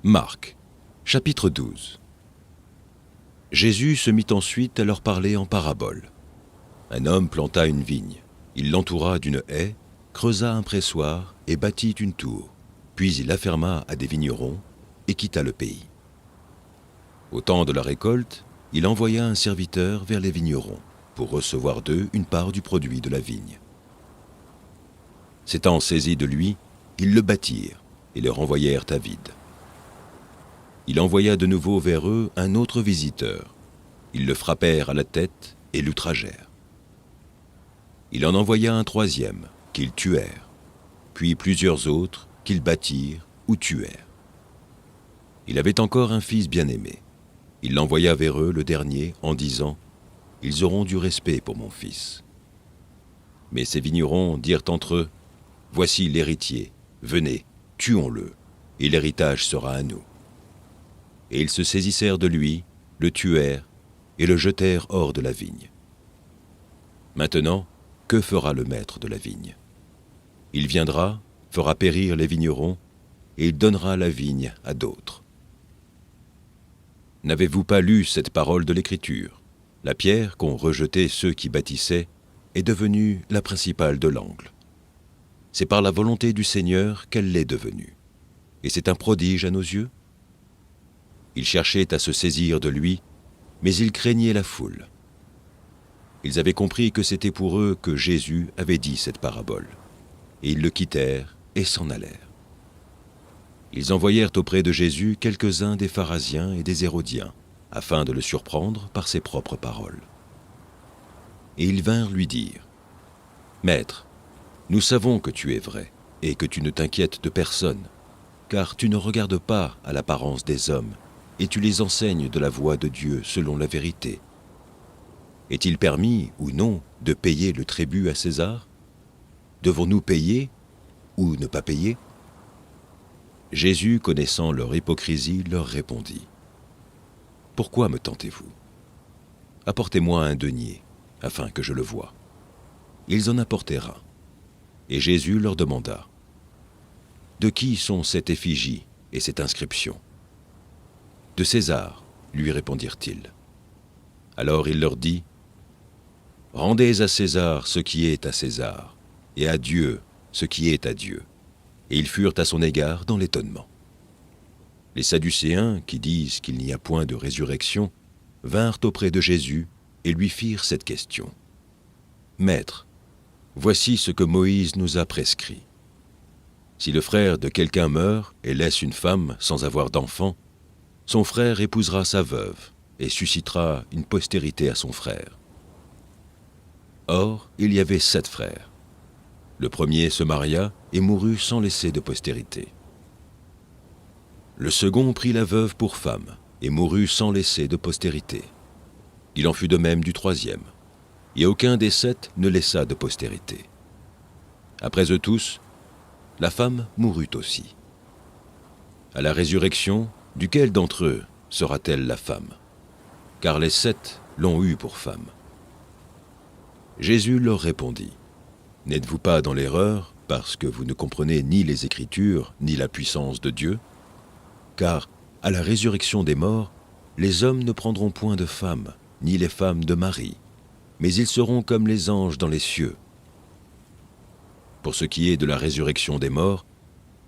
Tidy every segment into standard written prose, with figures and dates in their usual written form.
Marc, chapitre 12. Jésus se mit ensuite à leur parler en parabole. Un homme planta une vigne. Il l'entoura d'une haie, creusa un pressoir et bâtit une tour. Puis il la ferma à des vignerons et quitta le pays. Au temps de la récolte, il envoya un serviteur vers les vignerons pour recevoir d'eux une part du produit de la vigne. S'étant saisis de lui, ils le battirent et le renvoyèrent à vide. Il envoya de nouveau vers eux un autre visiteur. Ils le frappèrent à la tête et l'outragèrent. Il en envoya un troisième, qu'ils tuèrent, puis plusieurs autres qu'ils battirent ou tuèrent. Il avait encore un fils bien-aimé. Il l'envoya vers eux le dernier en disant « Ils auront du respect pour mon fils. » Mais ces vignerons dirent entre eux « Voici l'héritier, venez, tuons-le, et l'héritage sera à nous. » Et ils se saisissèrent de lui, le tuèrent et le jetèrent hors de la vigne. Maintenant, que fera le maître de la vigne? Il viendra, fera périr les vignerons, et il donnera la vigne à d'autres. N'avez-vous pas lu cette parole de l'Écriture? La pierre qu'ont rejetée ceux qui bâtissaient est devenue la principale de l'angle. C'est par la volonté du Seigneur qu'elle l'est devenue. Et c'est un prodige à nos yeux? Ils cherchaient à se saisir de lui, mais ils craignaient la foule. Ils avaient compris que c'était pour eux que Jésus avait dit cette parabole. Et ils le quittèrent et s'en allèrent. Ils envoyèrent auprès de Jésus quelques-uns des pharisiens et des hérodiens, afin de le surprendre par ses propres paroles. Et ils vinrent lui dire « Maître, nous savons que tu es vrai, et que tu ne t'inquiètes de personne, car tu ne regardes pas à l'apparence des hommes, et tu les enseignes de la voie de Dieu selon la vérité. Est-il permis ou non de payer le tribut à César? Devons-nous payer ou ne pas payer ?» Jésus, connaissant leur hypocrisie, leur répondit « Pourquoi me tentez-vous? Apportez-moi un denier, afin que je le voie. » Ils en apportèrent un. Et Jésus leur demanda « De qui sont cette effigie et cette inscription? » « De César, lui répondirent-ils. Alors il leur dit « Rendez à César ce qui est à César, et à Dieu ce qui est à Dieu. » Et ils furent à son égard dans l'étonnement. Les Sadducéens, qui disent qu'il n'y a point de résurrection, vinrent auprès de Jésus et lui firent cette question. « Maître, voici ce que Moïse nous a prescrit. Si le frère de quelqu'un meurt et laisse une femme sans avoir d'enfant, son frère épousera sa veuve et suscitera une postérité à son frère. Or, il y avait 7 frères. Le premier se maria et mourut sans laisser de postérité. Le second prit la veuve pour femme et mourut sans laisser de postérité. Il en fut de même du troisième. Et aucun des 7 ne laissa de postérité. Après eux tous, la femme mourut aussi. À la résurrection, duquel d'entre eux sera-t-elle la femme? Car les 7 l'ont eue pour femme. Jésus leur répondit, « N'êtes-vous pas dans l'erreur parce que vous ne comprenez ni les Écritures ni la puissance de Dieu? Car à la résurrection des morts, les hommes ne prendront point de femmes, ni les femmes de mari, mais ils seront comme les anges dans les cieux. Pour ce qui est de la résurrection des morts,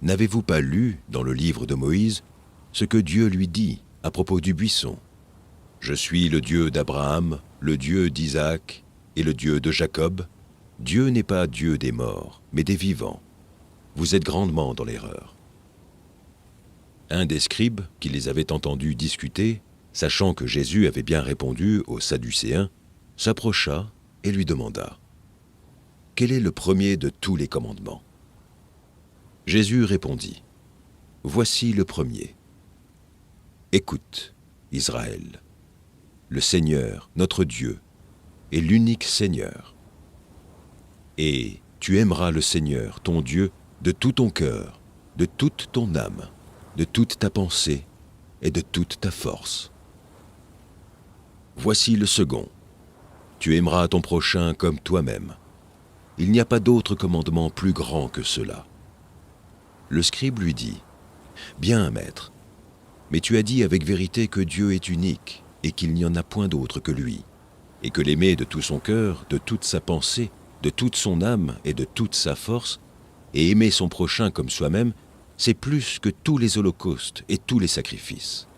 n'avez-vous pas lu dans le livre de Moïse ce que Dieu lui dit à propos du buisson? Je suis le Dieu d'Abraham, le Dieu d'Isaac et le Dieu de Jacob. Dieu n'est pas Dieu des morts, mais des vivants. Vous êtes grandement dans l'erreur. » Un des scribes qui les avait entendus discuter, sachant que Jésus avait bien répondu aux Sadducéens, s'approcha et lui demanda « Quel est le premier de tous les commandements ?» Jésus répondit « Voici le premier. Écoute, Israël, le Seigneur, notre Dieu, est l'unique Seigneur. Et tu aimeras le Seigneur, ton Dieu, de tout ton cœur, de toute ton âme, de toute ta pensée et de toute ta force. Voici le second. Tu aimeras ton prochain comme toi-même. Il n'y a pas d'autre commandement plus grand que cela. » Le scribe lui dit « Bien, maître, Mais tu as dit avec vérité que Dieu est unique et qu'il n'y en a point d'autre que lui, et que l'aimer de tout son cœur, de toute sa pensée, de toute son âme et de toute sa force, et aimer son prochain comme soi-même, c'est plus que tous les holocaustes et tous les sacrifices. »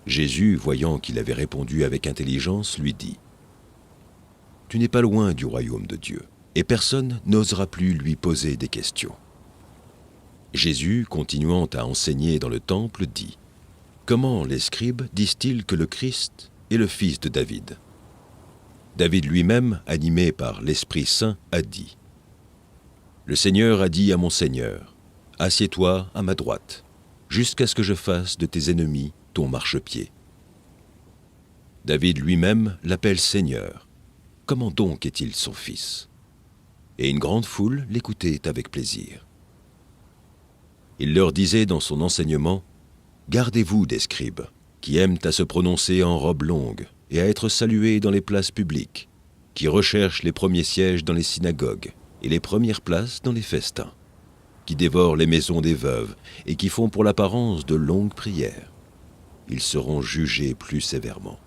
Jésus, voyant qu'il avait répondu avec intelligence, lui dit : « Tu n'es pas loin du royaume de Dieu, et personne n'osera plus lui poser des questions. » Jésus, continuant à enseigner dans le temple, dit : « Comment les scribes disent-ils que le Christ est le fils de David ? David lui-même, animé par l'Esprit Saint, a dit : Le Seigneur a dit à mon Seigneur : Assieds-toi à ma droite, jusqu'à ce que je fasse de tes ennemis ton marchepied. David lui-même l'appelle Seigneur. Comment donc est-il son fils ? Et une grande foule l'écoutait avec plaisir. Il leur disait dans son enseignement : Gardez-vous des scribes, qui aiment à se prononcer en robe longue et à être salués dans les places publiques, qui recherchent les premiers sièges dans les synagogues et les premières places dans les festins, qui dévorent les maisons des veuves et qui font pour l'apparence de longues prières. Ils seront jugés plus sévèrement. »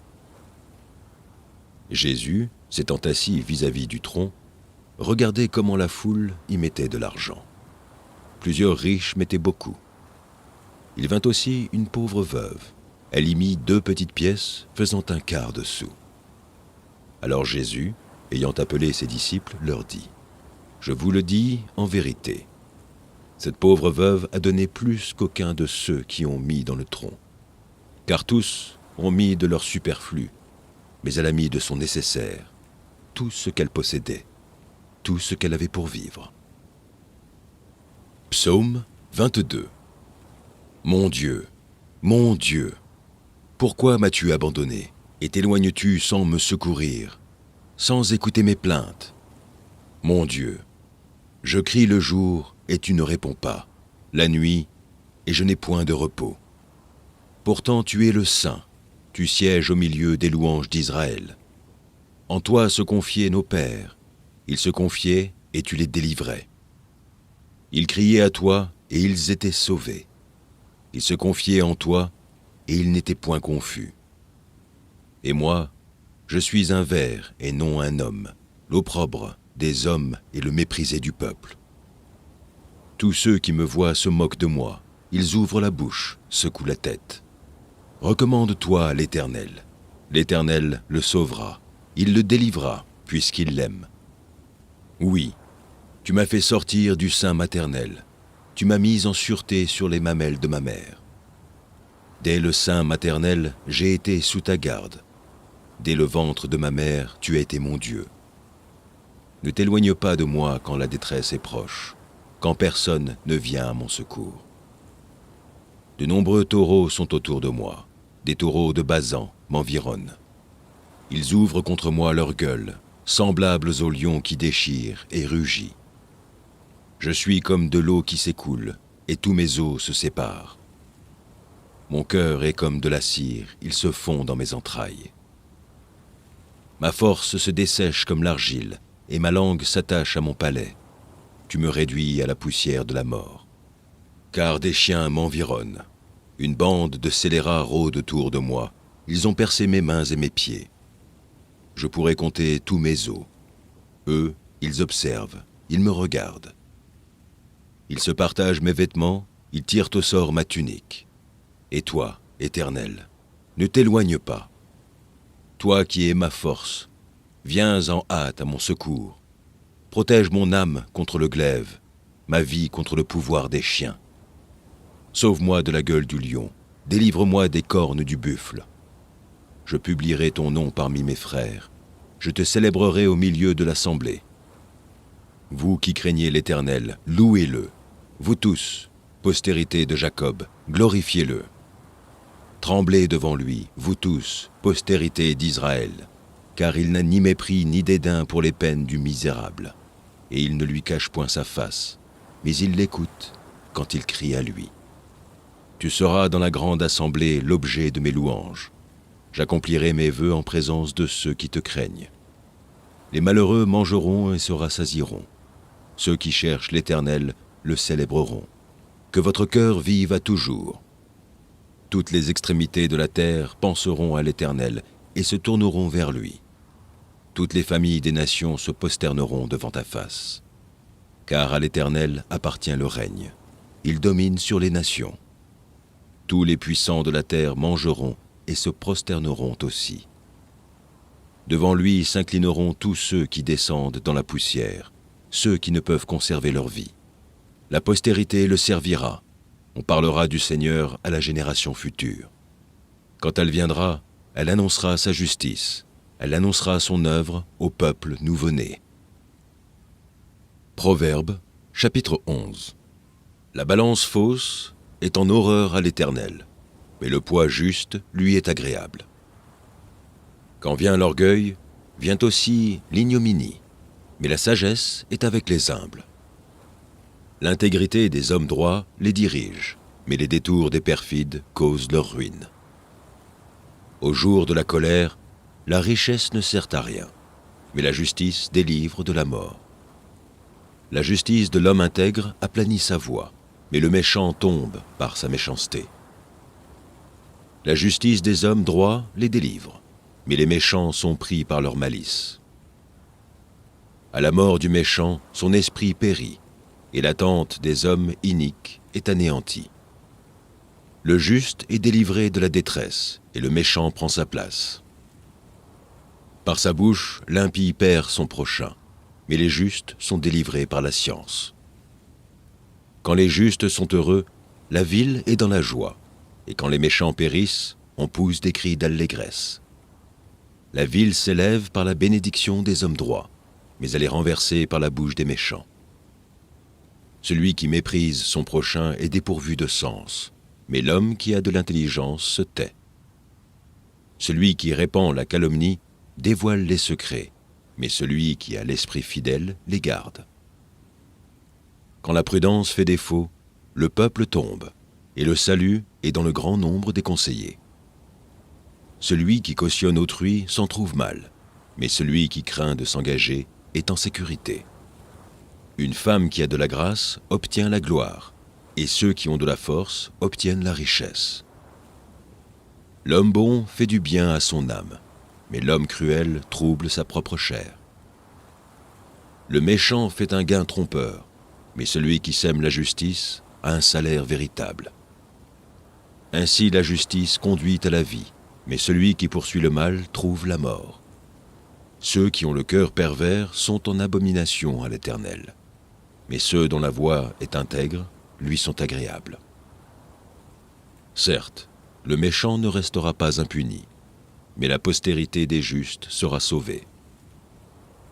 Jésus, s'étant assis vis-à-vis du tronc, regardait comment la foule y mettait de l'argent. Plusieurs riches mettaient beaucoup. Il vint aussi une pauvre veuve. Elle y mit 2 petites pièces, faisant un quart de sou. Alors Jésus, ayant appelé ses disciples, leur dit : « Je vous le dis en vérité, cette pauvre veuve a donné plus qu'aucun de ceux qui ont mis dans le tronc. Car tous ont mis de leur superflu, mais elle a mis de son nécessaire, tout ce qu'elle possédait, tout ce qu'elle avait pour vivre. » Psaume 22. Mon Dieu, pourquoi m'as-tu abandonné et t'éloignes-tu sans me secourir, sans écouter mes plaintes ? Mon Dieu, je crie le jour et tu ne réponds pas, la nuit et je n'ai point de repos. Pourtant tu es le Saint, tu sièges au milieu des louanges d'Israël. En toi se confiaient nos pères, ils se confiaient et tu les délivrais. Ils criaient à toi et ils étaient sauvés. Ils se confiaient en toi et ils n'étaient point confus. Et moi, je suis un ver et non un homme, l'opprobre des hommes et le méprisé du peuple. Tous ceux qui me voient se moquent de moi, ils ouvrent la bouche, secouent la tête. Recommande-toi à l'Éternel. L'Éternel le sauvera, il le délivra, puisqu'il l'aime. Oui, tu m'as fait sortir du sein maternel, tu m'as mis en sûreté sur les mamelles de ma mère. Dès le sein maternel, j'ai été sous ta garde. Dès le ventre de ma mère, tu as été mon Dieu. Ne t'éloigne pas de moi quand la détresse est proche, quand personne ne vient à mon secours. De nombreux taureaux sont autour de moi, des taureaux de Basan m'environnent. Ils ouvrent contre moi leur gueule, semblables aux lions qui déchirent et rugissent. Je suis comme de l'eau qui s'écoule, et tous mes os se séparent. Mon cœur est comme de la cire, il se fond dans mes entrailles. Ma force se dessèche comme l'argile, et ma langue s'attache à mon palais. Tu me réduis à la poussière de la mort. Car des chiens m'environnent. Une bande de scélérats rôde autour de moi. Ils ont percé mes mains et mes pieds. Je pourrais compter tous mes os. Eux, ils observent, ils me regardent. Ils se partagent mes vêtements, ils tirent au sort ma tunique. Et toi, Éternel, ne t'éloigne pas. Toi qui es ma force, viens en hâte à mon secours. Protège mon âme contre le glaive, ma vie contre le pouvoir des chiens. Sauve-moi de la gueule du lion, délivre-moi des cornes du buffle. Je publierai ton nom parmi mes frères, je te célébrerai au milieu de l'assemblée. Vous qui craignez l'Éternel, louez-le. Vous tous, postérité de Jacob, glorifiez-le. Tremblez devant lui, vous tous, postérité d'Israël, car il n'a ni mépris ni dédain pour les peines du misérable, et il ne lui cache point sa face, mais il l'écoute quand il crie à lui. Tu seras dans la grande assemblée l'objet de mes louanges. J'accomplirai mes vœux en présence de ceux qui te craignent. Les malheureux mangeront et se rassasieront. Ceux qui cherchent l'Éternel le célébreront. Que votre cœur vive à toujours. Toutes les extrémités de la terre penseront à l'Éternel et se tourneront vers lui. Toutes les familles des nations se prosterneront devant ta face. Car à l'Éternel appartient le règne. Il domine sur les nations. Tous les puissants de la terre mangeront et se prosterneront aussi. Devant lui s'inclineront tous ceux qui descendent dans la poussière, ceux qui ne peuvent conserver leur vie. La postérité le servira. On parlera du Seigneur à la génération future. Quand elle viendra, elle annoncera sa justice. Elle annoncera son œuvre au peuple nouveau-né. Proverbe, chapitre 11. La balance fausse est en horreur à l'Éternel, mais le poids juste lui est agréable. Quand vient l'orgueil, vient aussi l'ignominie, mais la sagesse est avec les humbles. L'intégrité des hommes droits les dirige, mais les détours des perfides causent leur ruine. Au jour de la colère, la richesse ne sert à rien, mais la justice délivre de la mort. La justice de l'homme intègre aplanit sa voie, mais le méchant tombe par sa méchanceté. La justice des hommes droits les délivre, mais les méchants sont pris par leur malice. À la mort du méchant, son esprit périt, et l'attente des hommes iniques est anéantie. Le juste est délivré de la détresse, et le méchant prend sa place. Par sa bouche, l'impie perd son prochain, mais les justes sont délivrés par la science. Quand les justes sont heureux, la ville est dans la joie, et quand les méchants périssent, on pousse des cris d'allégresse. La ville s'élève par la bénédiction des hommes droits, mais elle est renversée par la bouche des méchants. Celui qui méprise son prochain est dépourvu de sens, mais l'homme qui a de l'intelligence se tait. Celui qui répand la calomnie dévoile les secrets, mais celui qui a l'esprit fidèle les garde. Quand la prudence fait défaut, le peuple tombe, et le salut est dans le grand nombre des conseillers. Celui qui cautionne autrui s'en trouve mal, mais celui qui craint de s'engager est en sécurité. Une femme qui a de la grâce obtient la gloire, et ceux qui ont de la force obtiennent la richesse. L'homme bon fait du bien à son âme, mais l'homme cruel trouble sa propre chair. Le méchant fait un gain trompeur, mais celui qui sème la justice a un salaire véritable. Ainsi la justice conduit à la vie, mais celui qui poursuit le mal trouve la mort. Ceux qui ont le cœur pervers sont en abomination à l'Éternel, mais ceux dont la voie est intègre lui sont agréables. Certes, le méchant ne restera pas impuni, mais la postérité des justes sera sauvée.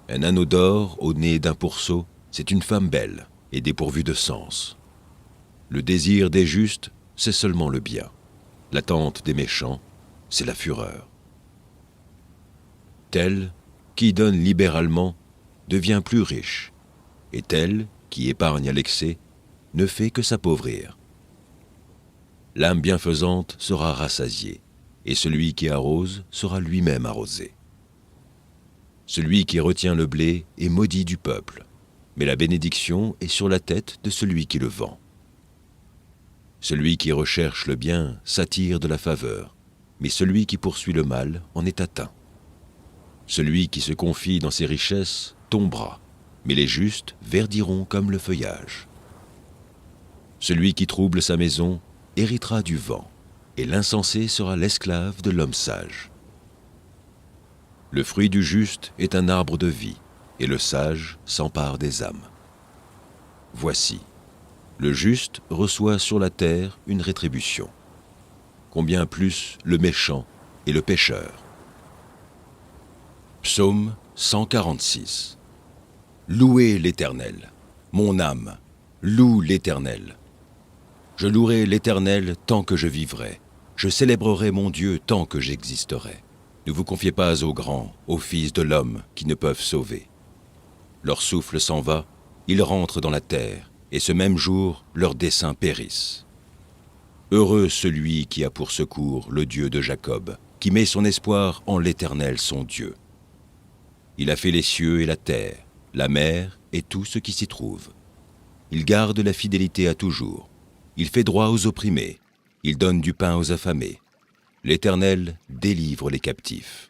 Un anneau d'or au nez d'un pourceau, c'est une femme belle et dépourvue de sens. Le désir des justes, c'est seulement le bien. L'attente des méchants, c'est la fureur. Tel qui donne libéralement devient plus riche, et tel qui épargne à l'excès ne fait que s'appauvrir. L'âme bienfaisante sera rassasiée, et celui qui arrose sera lui-même arrosé. Celui qui retient le blé est maudit du peuple, mais la bénédiction est sur la tête de celui qui le vend. Celui qui recherche le bien s'attire de la faveur, mais celui qui poursuit le mal en est atteint. Celui qui se confie dans ses richesses tombera, mais les justes verdiront comme le feuillage. Celui qui trouble sa maison héritera du vent, et l'insensé sera l'esclave de l'homme sage. Le fruit du juste est un arbre de vie, et le sage s'empare des âmes. Voici, le juste reçoit sur la terre une rétribution. Combien plus le méchant et le pécheur. Psaume 146. Louez l'Éternel, mon âme, loue l'Éternel. Je louerai l'Éternel tant que je vivrai, je célébrerai mon Dieu tant que j'existerai. Ne vous confiez pas aux grands, aux fils de l'homme qui ne peuvent sauver. Leur souffle s'en va, ils rentrent dans la terre, et ce même jour, leurs desseins périssent. Heureux celui qui a pour secours le Dieu de Jacob, qui met son espoir en l'Éternel son Dieu. Il a fait les cieux et la terre, la mer et tout ce qui s'y trouve. Il garde la fidélité à toujours. Il fait droit aux opprimés. Il donne du pain aux affamés. L'Éternel délivre les captifs.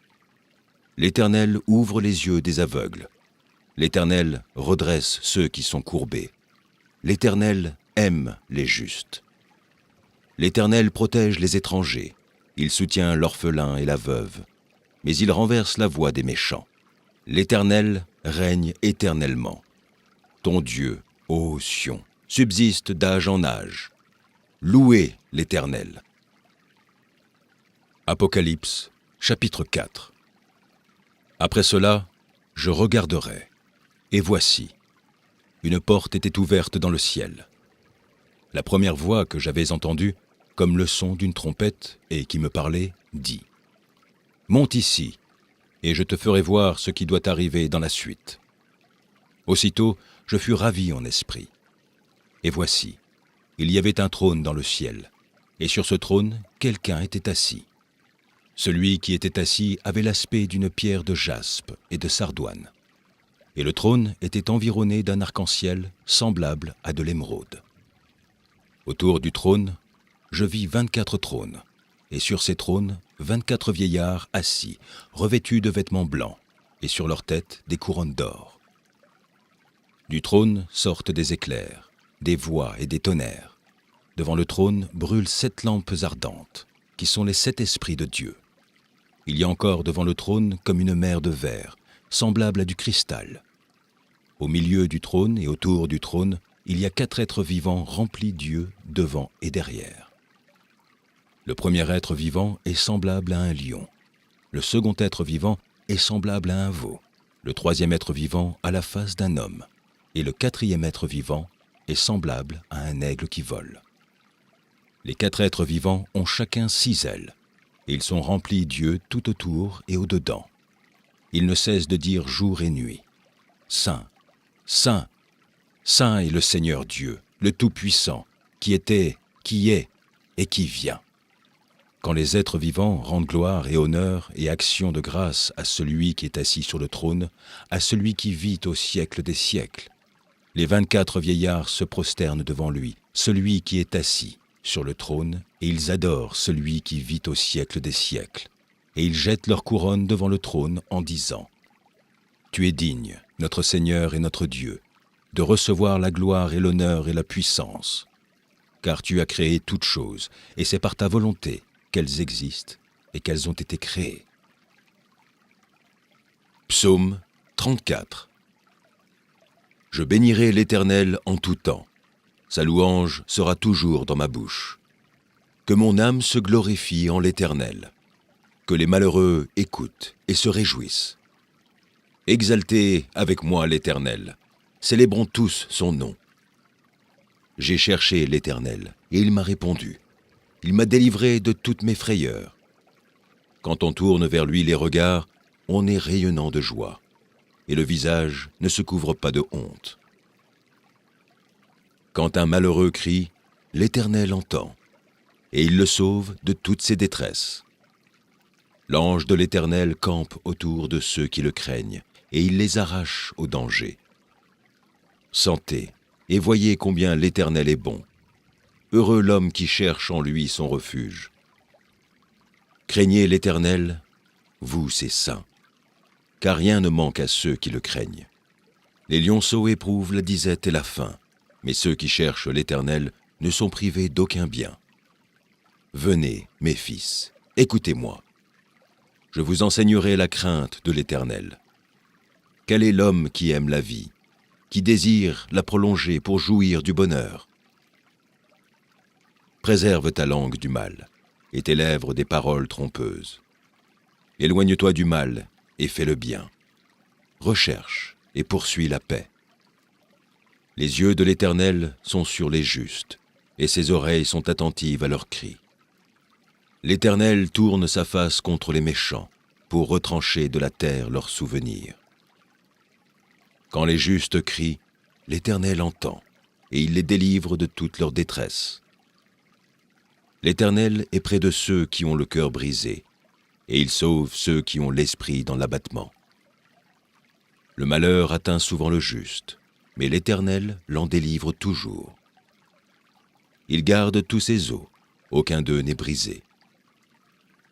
L'Éternel ouvre les yeux des aveugles. L'Éternel redresse ceux qui sont courbés. L'Éternel aime les justes. L'Éternel protège les étrangers. Il soutient l'orphelin et la veuve. Mais il renverse la voie des méchants. L'Éternel règne éternellement. Ton Dieu, ô Sion, subsiste d'âge en âge. Louez l'Éternel. Apocalypse, chapitre 4. Après cela, je regarderai, et voici, une porte était ouverte dans le ciel. La première voix que j'avais entendue, comme le son d'une trompette et qui me parlait, dit « Monte ici, et je te ferai voir ce qui doit arriver dans la suite. » Aussitôt, je fus ravi en esprit. Et voici, il y avait un trône dans le ciel, et sur ce trône, quelqu'un était assis. Celui qui était assis avait l'aspect d'une pierre de jaspe et de sardoine. Et le trône était environné d'un arc-en-ciel semblable à de l'émeraude. Autour du trône, je vis 24 trônes, et sur ces trônes, 24 vieillards assis, revêtus de vêtements blancs, et sur leurs têtes des couronnes d'or. Du trône sortent des éclairs, des voix et des tonnerres. Devant le trône brûlent 7 lampes ardentes, qui sont les 7 esprits de Dieu. Il y a encore devant le trône comme une mer de verre, semblable à du cristal. Au milieu du trône et autour du trône, il y a 4 êtres vivants remplis d'yeux devant et derrière. Le premier être vivant est semblable à un lion. Le second être vivant est semblable à un veau. Le troisième être vivant a la face d'un homme. Et le quatrième être vivant est semblable à un aigle qui vole. Les 4 êtres vivants ont chacun 6 ailes, et ils sont remplis d'yeux tout autour et au-dedans. Ils ne cessent de dire jour et nuit, « Saint, Saint, Saint est le Seigneur Dieu, le Tout-Puissant, qui était, qui est et qui vient. » Quand les êtres vivants rendent gloire et honneur et action de grâce à celui qui est assis sur le trône, à celui qui vit au siècle des siècles, les 24 vieillards se prosternent devant lui, celui qui est assis sur le trône, et ils adorent celui qui vit au siècle des siècles. Et ils jettent leur couronne devant le trône en disant « Tu es digne, notre Seigneur et notre Dieu, de recevoir la gloire et l'honneur et la puissance, car tu as créé toutes choses, et c'est par ta volonté qu'elles existent et qu'elles ont été créées. » Psaume 34. Je bénirai l'Éternel en tout temps. Sa louange sera toujours dans ma bouche. Que mon âme se glorifie en l'Éternel. Que les malheureux écoutent et se réjouissent. Exaltez avec moi l'Éternel. Célébrons tous son nom. J'ai cherché l'Éternel, et il m'a répondu. Il m'a délivré de toutes mes frayeurs. Quand on tourne vers lui les regards, on est rayonnant de joie, et le visage ne se couvre pas de honte. Quand un malheureux crie, l'Éternel entend, et il le sauve de toutes ses détresses. L'ange de l'Éternel campe autour de ceux qui le craignent, et il les arrache au danger. Sentez et voyez combien l'Éternel est bon. Heureux l'homme qui cherche en lui son refuge. Craignez l'Éternel, vous ses saints, car rien ne manque à ceux qui le craignent. Les lionceaux éprouvent la disette et la faim, mais ceux qui cherchent l'Éternel ne sont privés d'aucun bien. Venez, mes fils, écoutez-moi. Je vous enseignerai la crainte de l'Éternel. Quel est l'homme qui aime la vie, qui désire la prolonger pour jouir du bonheur? Préserve ta langue du mal, et tes lèvres des paroles trompeuses. Éloigne-toi du mal et fais le bien. Recherche et poursuis la paix. Les yeux de l'Éternel sont sur les justes, et ses oreilles sont attentives à leurs cris. L'Éternel tourne sa face contre les méchants, pour retrancher de la terre leurs souvenirs. Quand les justes crient, l'Éternel entend, et il les délivre de toute leur détresse. L'Éternel est près de ceux qui ont le cœur brisé, et il sauve ceux qui ont l'esprit dans l'abattement. Le malheur atteint souvent le juste, mais l'Éternel l'en délivre toujours. Il garde tous ses os, aucun d'eux n'est brisé.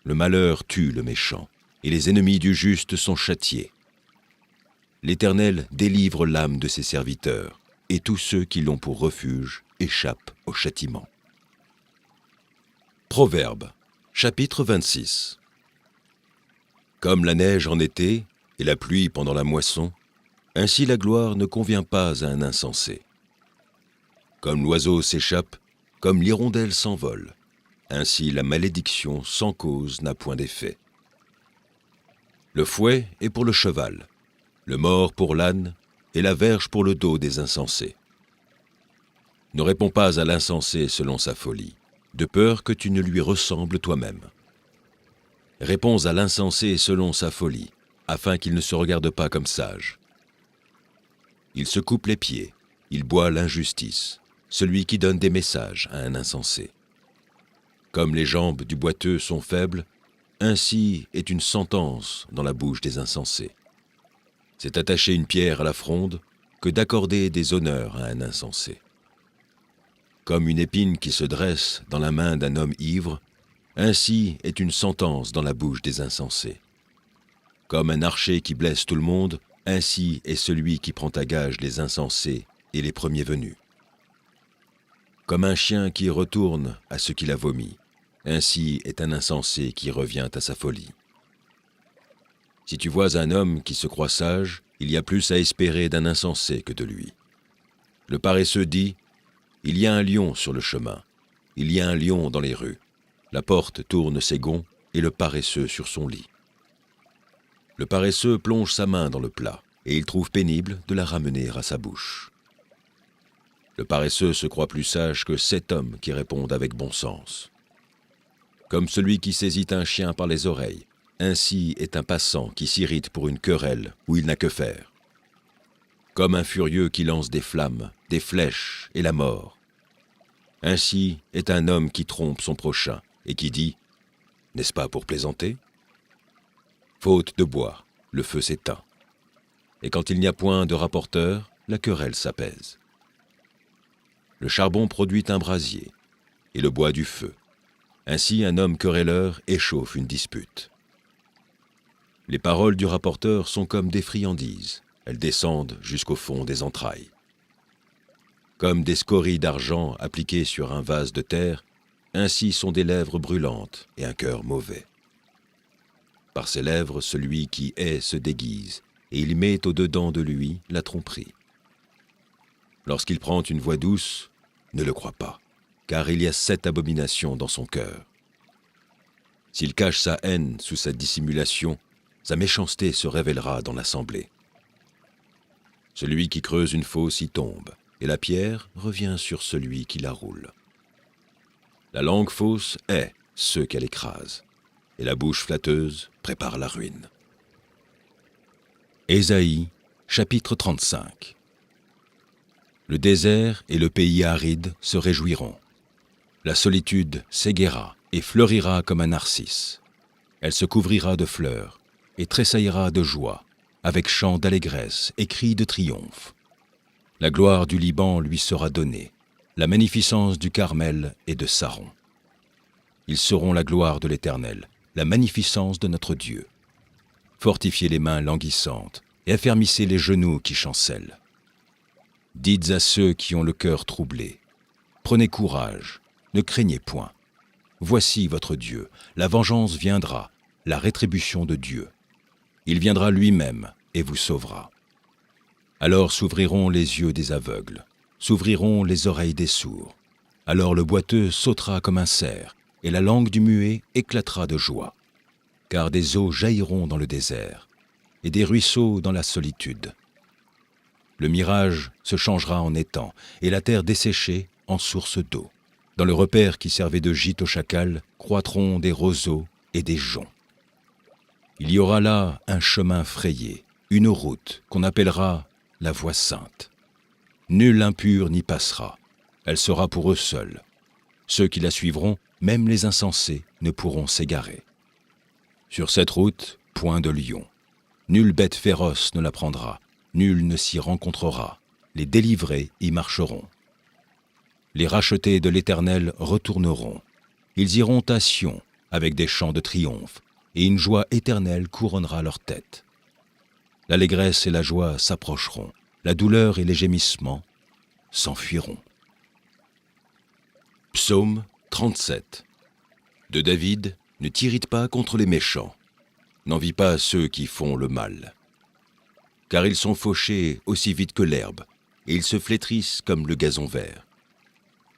Le malheur tue le méchant, et les ennemis du juste sont châtiés. L'Éternel délivre l'âme de ses serviteurs, et tous ceux qui l'ont pour refuge échappent au châtiment. Proverbes, chapitre 26. Comme la neige en été et la pluie pendant la moisson, ainsi la gloire ne convient pas à un insensé. Comme l'oiseau s'échappe, comme l'hirondelle s'envole, ainsi la malédiction sans cause n'a point d'effet. Le fouet est pour le cheval, le mors pour l'âne et la verge pour le dos des insensés. Ne réponds pas à l'insensé selon sa folie, de peur que tu ne lui ressembles toi-même. Réponds à l'insensé selon sa folie, afin qu'il ne se regarde pas comme sage. Il se coupe les pieds, il boit l'injustice, celui qui donne des messages à un insensé. Comme les jambes du boiteux sont faibles, ainsi est une sentence dans la bouche des insensés. C'est attacher une pierre à la fronde que d'accorder des honneurs à un insensé. Comme une épine qui se dresse dans la main d'un homme ivre, ainsi est une sentence dans la bouche des insensés. Comme un archer qui blesse tout le monde, ainsi est celui qui prend à gage les insensés et les premiers venus. Comme un chien qui retourne à ce qu'il a vomi, ainsi est un insensé qui revient à sa folie. Si tu vois un homme qui se croit sage, il y a plus à espérer d'un insensé que de lui. Le paresseux dit, « Il y a un lion sur le chemin, il y a un lion dans les rues. La porte tourne ses gonds et le paresseux sur son lit. » Le paresseux plonge sa main dans le plat, et il trouve pénible de la ramener à sa bouche. Le paresseux se croit plus sage que 7 hommes qui répondent avec bon sens. Comme celui qui saisit un chien par les oreilles, ainsi est un passant qui s'irrite pour une querelle où il n'a que faire. Comme un furieux qui lance des flammes, des flèches et la mort. Ainsi est un homme qui trompe son prochain et qui dit « N'est-ce pas pour plaisanter ?» Faute de bois, le feu s'éteint. Et quand il n'y a point de rapporteur, la querelle s'apaise. Le charbon produit un brasier, et le bois du feu. Ainsi un homme querelleur échauffe une dispute. Les paroles du rapporteur sont comme des friandises, elles descendent jusqu'au fond des entrailles. Comme des scories d'argent appliquées sur un vase de terre, ainsi sont des lèvres brûlantes et un cœur mauvais. Par ses lèvres, celui qui hait se déguise, et il met au-dedans de lui la tromperie. Lorsqu'il prend une voix douce, ne le crois pas, car il y a 7 abominations dans son cœur. S'il cache sa haine sous sa dissimulation, sa méchanceté se révélera dans l'assemblée. Celui qui creuse une fosse y tombe, et la pierre revient sur celui qui la roule. La langue fausse hait ceux qu'elle écrase, et la bouche flatteuse prépare la ruine. Ésaïe, chapitre 35. Le désert et le pays aride se réjouiront. La solitude s'égaiera et fleurira comme un narcisse. Elle se couvrira de fleurs et tressaillira de joie, avec chants d'allégresse et cris de triomphe. La gloire du Liban lui sera donnée, la magnificence du Carmel et de Saron. Ils seront la gloire de l'Éternel, la magnificence de notre Dieu. Fortifiez les mains languissantes et affermissez les genoux qui chancellent. Dites à ceux qui ont le cœur troublé, prenez courage, ne craignez point. Voici votre Dieu, la vengeance viendra, la rétribution de Dieu. Il viendra lui-même et vous sauvera. Alors s'ouvriront les yeux des aveugles, s'ouvriront les oreilles des sourds. Alors le boiteux sautera comme un cerf, et la langue du muet éclatera de joie. Car des eaux jailliront dans le désert, et des ruisseaux dans la solitude. Le mirage se changera en étang, et la terre desséchée en source d'eau. Dans le repaire qui servait de gîte au chacal, croîtront des roseaux et des joncs. Il y aura là un chemin frayé, une route qu'on appellera la voie sainte. Nul impur n'y passera, elle sera pour eux seuls. Ceux qui la suivront, même les insensés, ne pourront s'égarer. Sur cette route, point de lion. Nulle bête féroce ne la prendra, nul ne s'y rencontrera. Les délivrés y marcheront. Les rachetés de l'Éternel retourneront. Ils iront à Sion avec des chants de triomphe, et une joie éternelle couronnera leur tête. L'allégresse et la joie s'approcheront, la douleur et les gémissements s'enfuiront. Psaume 37. De David, ne t'irrite pas contre les méchants, n'envie pas ceux qui font le mal. Car ils sont fauchés aussi vite que l'herbe, et ils se flétrissent comme le gazon vert.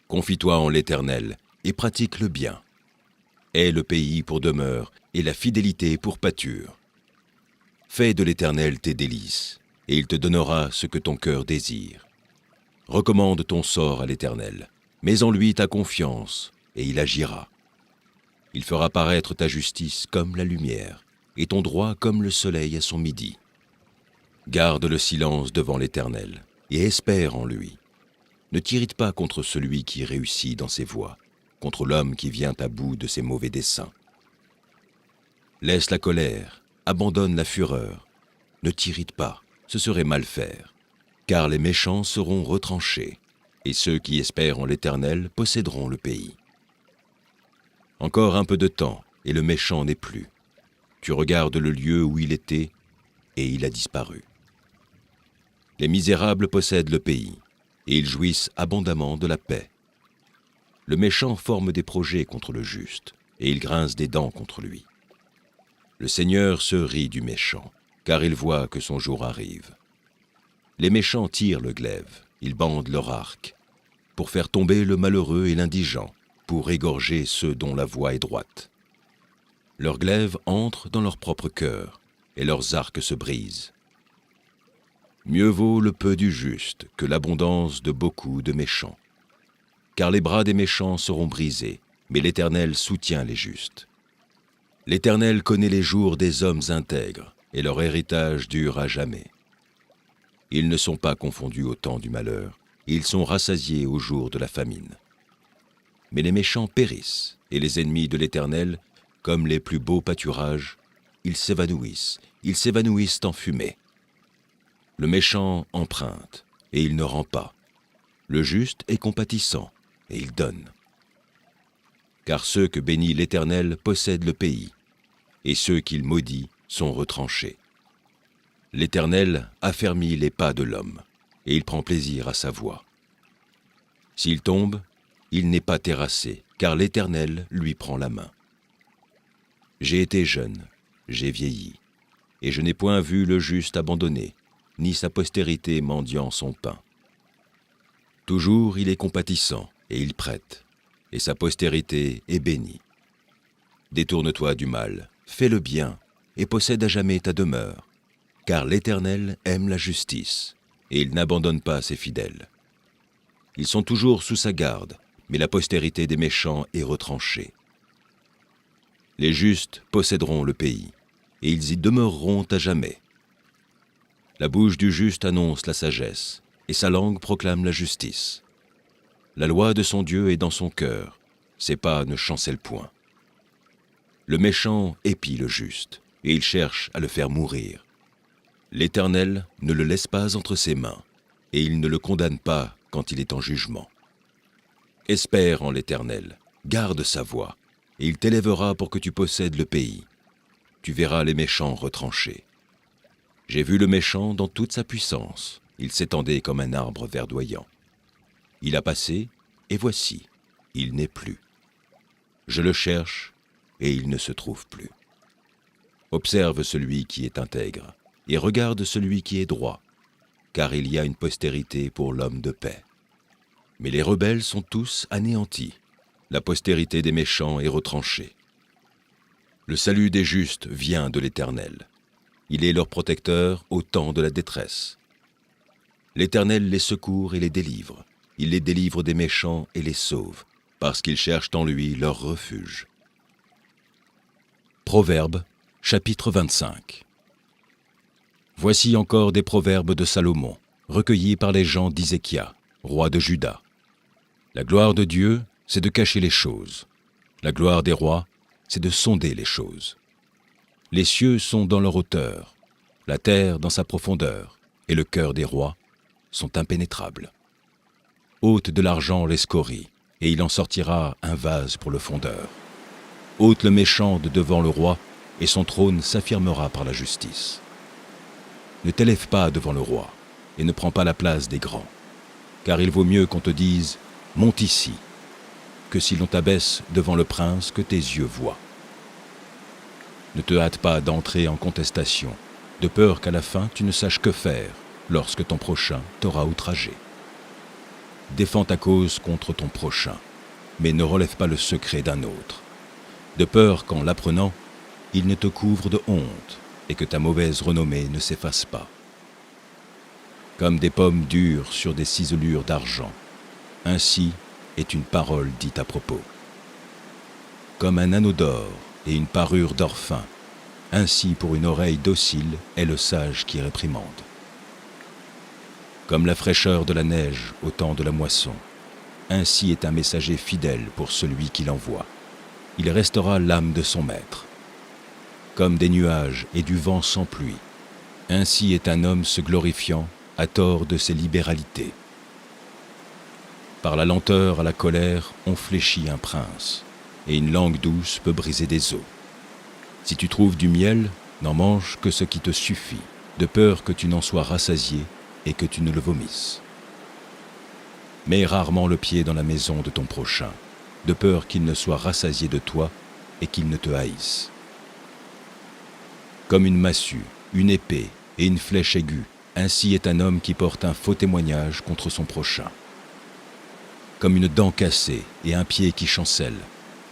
Confie-toi en l'Éternel, et pratique le bien. Aie le pays pour demeure, et la fidélité pour pâture. Fais de l'Éternel tes délices, et il te donnera ce que ton cœur désire. Recommande ton sort à l'Éternel, mets en lui ta confiance, et il agira. Il fera paraître ta justice comme la lumière, et ton droit comme le soleil à son midi. Garde le silence devant l'Éternel, et espère en lui. Ne t'irrite pas contre celui qui réussit dans ses voies, contre l'homme qui vient à bout de ses mauvais desseins. Laisse la colère, abandonne la fureur. Ne t'irrite pas, ce serait mal faire, car les méchants seront retranchés, et ceux qui espèrent en l'Éternel posséderont le pays. Encore un peu de temps, et le méchant n'est plus. Tu regardes le lieu où il était, et il a disparu. Les misérables possèdent le pays, et ils jouissent abondamment de la paix. Le méchant forme des projets contre le juste, et il grince des dents contre lui. Le Seigneur se rit du méchant, car il voit que son jour arrive. Les méchants tirent le glaive, ils bandent leur arc, pour faire tomber le malheureux et l'indigent, pour égorger ceux dont la voie est droite. Leurs glaives entrent dans leur propre cœur, et leurs arcs se brisent. Mieux vaut le peu du juste que l'abondance de beaucoup de méchants. Car les bras des méchants seront brisés, mais l'Éternel soutient les justes. L'Éternel connaît les jours des hommes intègres, et leur héritage dure à jamais. Ils ne sont pas confondus au temps du malheur, ils sont rassasiés au jour de la famine. Mais les méchants périssent, et les ennemis de l'Éternel, comme les plus beaux pâturages, ils s'évanouissent en fumée. Le méchant emprunte, et il ne rend pas. Le juste est compatissant, et il donne. Car ceux que bénit l'Éternel possèdent le pays, et ceux qu'il maudit sont retranchés. L'Éternel affermit les pas de l'homme, et il prend plaisir à sa voie. S'il tombe, il n'est pas terrassé, car l'Éternel lui prend la main. J'ai été jeune, j'ai vieilli, et je n'ai point vu le juste abandonné, ni sa postérité mendiant son pain. Toujours il est compatissant, et il prête, et sa postérité est bénie. Détourne-toi du mal, fais le bien, et possède à jamais ta demeure, car l'Éternel aime la justice, et il n'abandonne pas ses fidèles. Ils sont toujours sous sa garde, mais la postérité des méchants est retranchée. Les justes posséderont le pays, et ils y demeureront à jamais. La bouche du juste annonce la sagesse, et sa langue proclame la justice. La loi de son Dieu est dans son cœur, ses pas ne chancellent point. Le méchant épie le juste, et il cherche à le faire mourir. L'Éternel ne le laisse pas entre ses mains, et il ne le condamne pas quand il est en jugement. Espère en l'Éternel, garde sa voie, et il t'élèvera pour que tu possèdes le pays. Tu verras les méchants retranchés. J'ai vu le méchant dans toute sa puissance, il s'étendait comme un arbre verdoyant. Il a passé, et voici, il n'est plus. Je le cherche, et il ne se trouve plus. Observe celui qui est intègre, et regarde celui qui est droit, car il y a une postérité pour l'homme de paix. Mais les rebelles sont tous anéantis, la postérité des méchants est retranchée. Le salut des justes vient de l'Éternel. Il est leur protecteur au temps de la détresse. L'Éternel les secourt et les délivre. Il les délivre des méchants et les sauve, parce qu'ils cherchent en lui leur refuge. Proverbes, chapitre 25. Voici encore des proverbes de Salomon, recueillis par les gens d'Hysékia, roi de Juda. La gloire de Dieu, c'est de cacher les choses. La gloire des rois, c'est de sonder les choses. Les cieux sont dans leur hauteur, la terre dans sa profondeur, et le cœur des rois sont impénétrables. Ôte de l'argent les scories, et il en sortira un vase pour le fondeur. Ôte le méchant de devant le roi, et son trône s'affirmera par la justice. Ne t'élève pas devant le roi, et ne prends pas la place des grands, car il vaut mieux qu'on te dise « monte ici », que si l'on t'abaisse devant le prince que tes yeux voient. Ne te hâte pas d'entrer en contestation, de peur qu'à la fin tu ne saches que faire lorsque ton prochain t'aura outragé. Défends ta cause contre ton prochain, mais ne relève pas le secret d'un autre, de peur qu'en l'apprenant, il ne te couvre de honte et que ta mauvaise renommée ne s'efface pas. Comme des pommes dures sur des ciselures d'argent, ainsi est une parole dite à propos. Comme un anneau d'or et une parure d'or fin, ainsi pour une oreille docile est le sage qui réprimande. Comme la fraîcheur de la neige au temps de la moisson, ainsi est un messager fidèle pour celui qui l'envoie. Il restera l'âme de son maître. Comme des nuages et du vent sans pluie, ainsi est un homme se glorifiant à tort de ses libéralités. Par la lenteur à la colère, on fléchit un prince, et une langue douce peut briser des os. Si tu trouves du miel, n'en mange que ce qui te suffit, de peur que tu n'en sois rassasié et que tu ne le vomisses. Mets rarement le pied dans la maison de ton prochain, de peur qu'il ne soit rassasié de toi et qu'il ne te haïsse. Comme une massue, une épée et une flèche aiguë, ainsi est un homme qui porte un faux témoignage contre son prochain. Comme une dent cassée et un pied qui chancelle,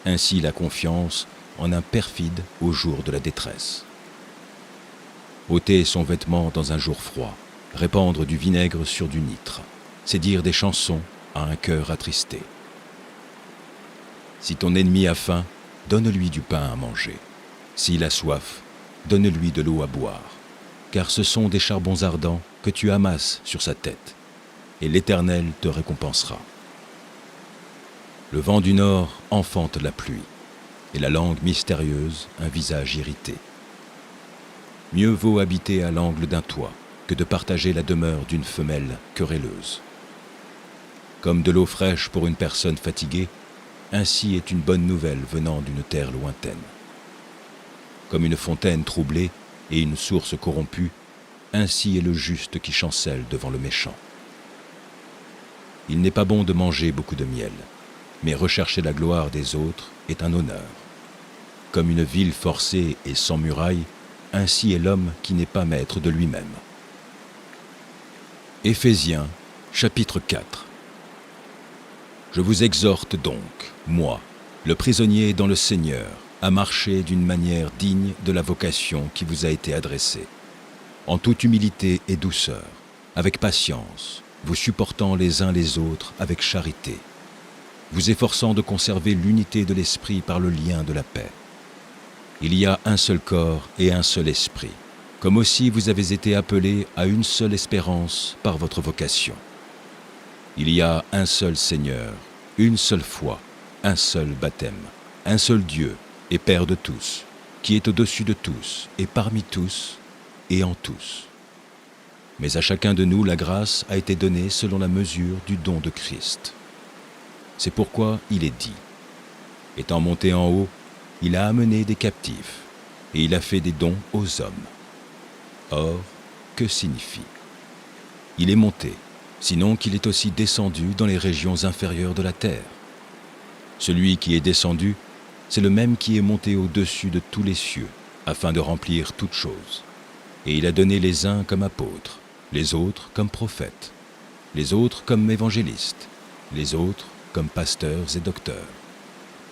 ainsi la confiance en un perfide au jour de la détresse. Ôter son vêtement dans un jour froid, répandre du vinaigre sur du nitre, c'est dire des chansons à un cœur attristé. Si ton ennemi a faim, donne-lui du pain à manger. S'il a soif, donne-lui de l'eau à boire, car ce sont des charbons ardents que tu amasses sur sa tête, et l'Éternel te récompensera. Le vent du nord enfante la pluie, et la langue mystérieuse un visage irrité. Mieux vaut habiter à l'angle d'un toit que de partager la demeure d'une femelle querelleuse. Comme de l'eau fraîche pour une personne fatiguée, ainsi est une bonne nouvelle venant d'une terre lointaine. Comme une fontaine troublée et une source corrompue, ainsi est le juste qui chancelle devant le méchant. Il n'est pas bon de manger beaucoup de miel, mais rechercher la gloire des autres est un honneur. Comme une ville forcée et sans muraille, ainsi est l'homme qui n'est pas maître de lui-même. Éphésiens, chapitre 4. Je vous exhorte donc, moi, le prisonnier dans le Seigneur, à marcher d'une manière digne de la vocation qui vous a été adressée, en toute humilité et douceur, avec patience, vous supportant les uns les autres avec charité, vous efforçant de conserver l'unité de l'esprit par le lien de la paix. Il y a un seul corps et un seul esprit, comme aussi vous avez été appelés à une seule espérance par votre vocation. Il y a un seul Seigneur, une seule foi, un seul baptême, un seul Dieu et Père de tous, qui est au-dessus de tous et parmi tous et en tous. Mais à chacun de nous la grâce a été donnée selon la mesure du don de Christ. C'est pourquoi il est dit, étant monté en haut, il a amené des captifs, et il a fait des dons aux hommes. Or, que signifie ? Il est monté, sinon qu'il est aussi descendu dans les régions inférieures de la terre. Celui qui est descendu, c'est le même qui est monté au-dessus de tous les cieux, afin de remplir toutes choses. Et il a donné les uns comme apôtres, les autres comme prophètes, les autres comme évangélistes, les autres comme pasteurs et docteurs,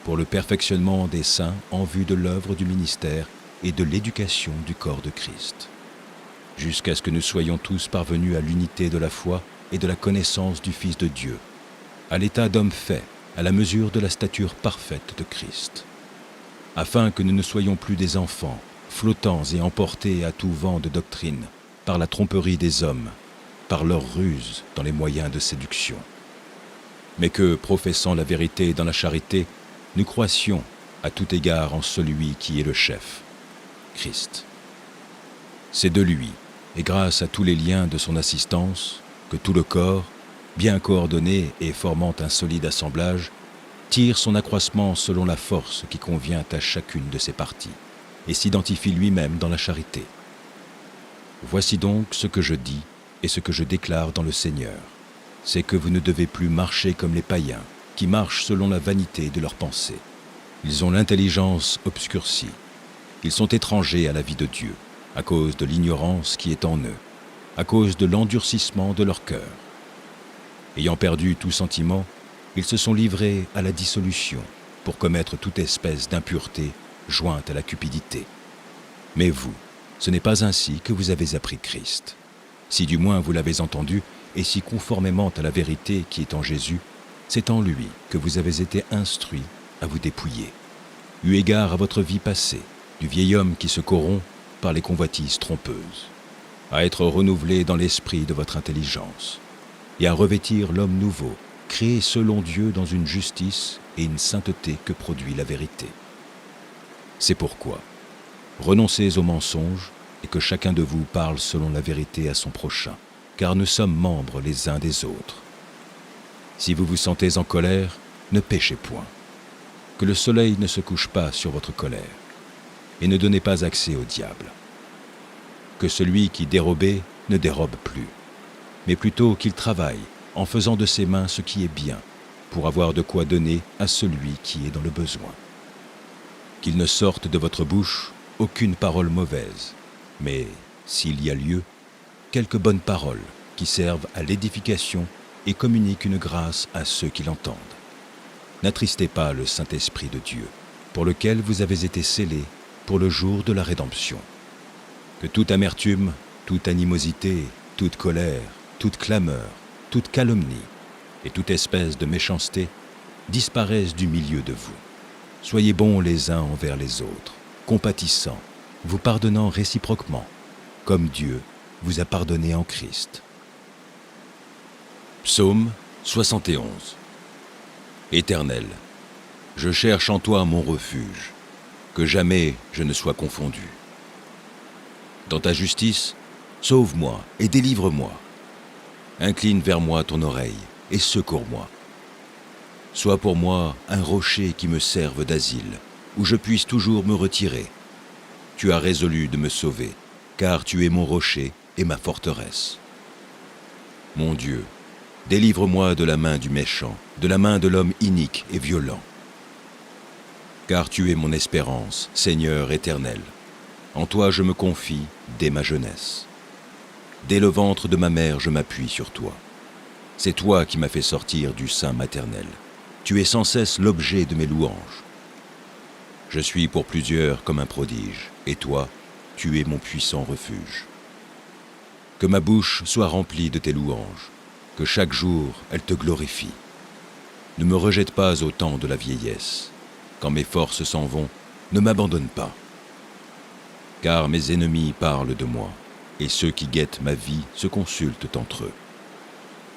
pour le perfectionnement des saints en vue de l'œuvre du ministère et de l'éducation du corps de Christ, jusqu'à ce que nous soyons tous parvenus à l'unité de la foi et de la connaissance du Fils de Dieu, à l'état d'homme fait, à la mesure de la stature parfaite de Christ, afin que nous ne soyons plus des enfants, flottants et emportés à tout vent de doctrine, par la tromperie des hommes, par leur ruse dans les moyens de séduction, mais que, professant la vérité dans la charité, nous croissions à tout égard en celui qui est le chef, Christ. C'est de lui, et grâce à tous les liens de son assistance, que tout le corps, bien coordonné et formant un solide assemblage, tire son accroissement selon la force qui convient à chacune de ses parties, et s'identifie lui-même dans la charité. Voici donc ce que je dis et ce que je déclare dans le Seigneur, c'est que vous ne devez plus marcher comme les païens, qui marchent selon la vanité de leurs pensées. Ils ont l'intelligence obscurcie. Ils sont étrangers à la vie de Dieu, à cause de l'ignorance qui est en eux, à cause de l'endurcissement de leur cœur. Ayant perdu tout sentiment, ils se sont livrés à la dissolution pour commettre toute espèce d'impureté jointe à la cupidité. Mais vous, ce n'est pas ainsi que vous avez appris Christ. Si du moins vous l'avez entendu, et si conformément à la vérité qui est en Jésus, c'est en lui que vous avez été instruits à vous dépouiller, eu égard à votre vie passée, du vieil homme qui se corrompt par les convoitises trompeuses, à être renouvelé dans l'esprit de votre intelligence, et à revêtir l'homme nouveau, créé selon Dieu dans une justice et une sainteté que produit la vérité. C'est pourquoi, renoncez aux mensonges et que chacun de vous parle selon la vérité à son prochain, car nous sommes membres les uns des autres. Si vous vous sentez en colère, ne péchez point. Que le soleil ne se couche pas sur votre colère, et ne donnez pas accès au diable. Que celui qui dérobait ne dérobe plus, mais plutôt qu'il travaille en faisant de ses mains ce qui est bien, pour avoir de quoi donner à celui qui est dans le besoin. Qu'il ne sorte de votre bouche aucune parole mauvaise, mais, s'il y a lieu, quelques bonnes paroles qui servent à l'édification et communiquent une grâce à ceux qui l'entendent. N'attristez pas le Saint-Esprit de Dieu, pour lequel vous avez été scellés pour le jour de la rédemption. Que toute amertume, toute animosité, toute colère, toute clameur, toute calomnie et toute espèce de méchanceté disparaissent du milieu de vous. Soyez bons les uns envers les autres, compatissants, vous pardonnant réciproquement, comme Dieu vous a pardonné en Christ. Psaume 71. Éternel, je cherche en toi mon refuge, que jamais je ne sois confondu. Dans ta justice, sauve-moi et délivre-moi. Incline vers moi ton oreille et secours-moi. Sois pour moi un rocher qui me serve d'asile, où je puisse toujours me retirer. Tu as résolu de me sauver, car tu es mon rocher et ma forteresse. Mon Dieu, délivre-moi de la main du méchant, de la main de l'homme inique et violent. Car tu es mon espérance, Seigneur éternel. En toi je me confie dès ma jeunesse. Dès le ventre de ma mère je m'appuie sur toi. C'est toi qui m'as fait sortir du sein maternel. Tu es sans cesse l'objet de mes louanges. Je suis pour plusieurs comme un prodige, et toi, tu es mon puissant refuge. Que ma bouche soit remplie de tes louanges, que chaque jour elle te glorifie. Ne me rejette pas au temps de la vieillesse. Quand mes forces s'en vont, ne m'abandonne pas. Car mes ennemis parlent de moi, et ceux qui guettent ma vie se consultent entre eux,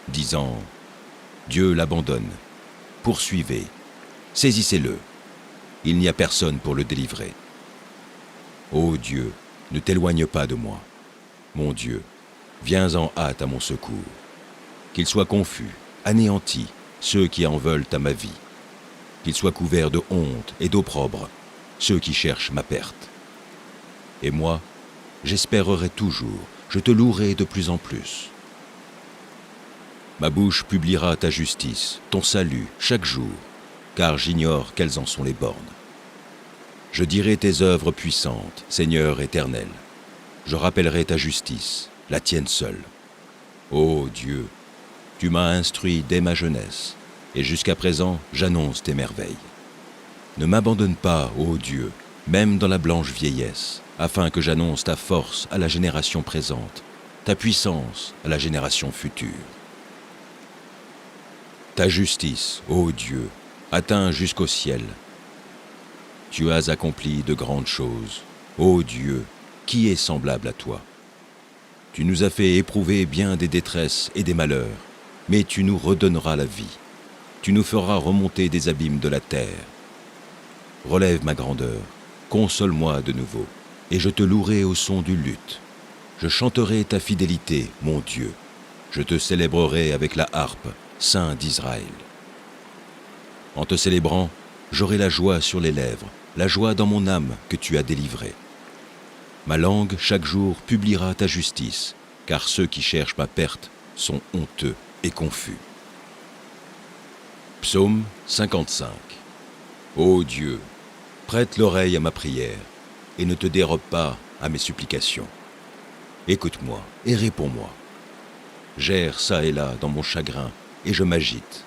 disant « Dieu l'abandonne, poursuivez, saisissez-le, il n'y a personne pour le délivrer. Ô Dieu, ne t'éloigne pas de moi. Mon Dieu, viens en hâte à mon secours. Qu'ils soient confus, anéantis, ceux qui en veulent à ma vie. Qu'ils soient couverts de honte et d'opprobre, ceux qui cherchent ma perte. Et moi, j'espérerai toujours, je te louerai de plus en plus. Ma bouche publiera ta justice, ton salut, chaque jour, car j'ignore quelles en sont les bornes. Je dirai tes œuvres puissantes, Seigneur éternel. Je rappellerai ta justice, la tienne seule. Ô Dieu, tu m'as instruit dès ma jeunesse, et jusqu'à présent j'annonce tes merveilles. Ne m'abandonne pas, ô Dieu, même dans la blanche vieillesse, afin que j'annonce ta force à la génération présente, ta puissance à la génération future. Ta justice, ô Dieu, atteint jusqu'au ciel. Tu as accompli de grandes choses. Ô Dieu, qui est semblable à toi? Tu nous as fait éprouver bien des détresses et des malheurs, mais tu nous redonneras la vie. Tu nous feras remonter des abîmes de la terre. Relève ma grandeur, console-moi de nouveau, et je te louerai au son du luth. Je chanterai ta fidélité, mon Dieu. Je te célébrerai avec la harpe, Saint d'Israël. En te célébrant, j'aurai la joie sur les lèvres, la joie dans mon âme que tu as délivrée. Ma langue, chaque jour, publiera ta justice, car ceux qui cherchent ma perte sont honteux et confus. Psaume 55. Ô Dieu, prête l'oreille à ma prière, et ne te dérobe pas à mes supplications. Écoute-moi et réponds-moi. J'erre çà et là dans mon chagrin, et je m'agite.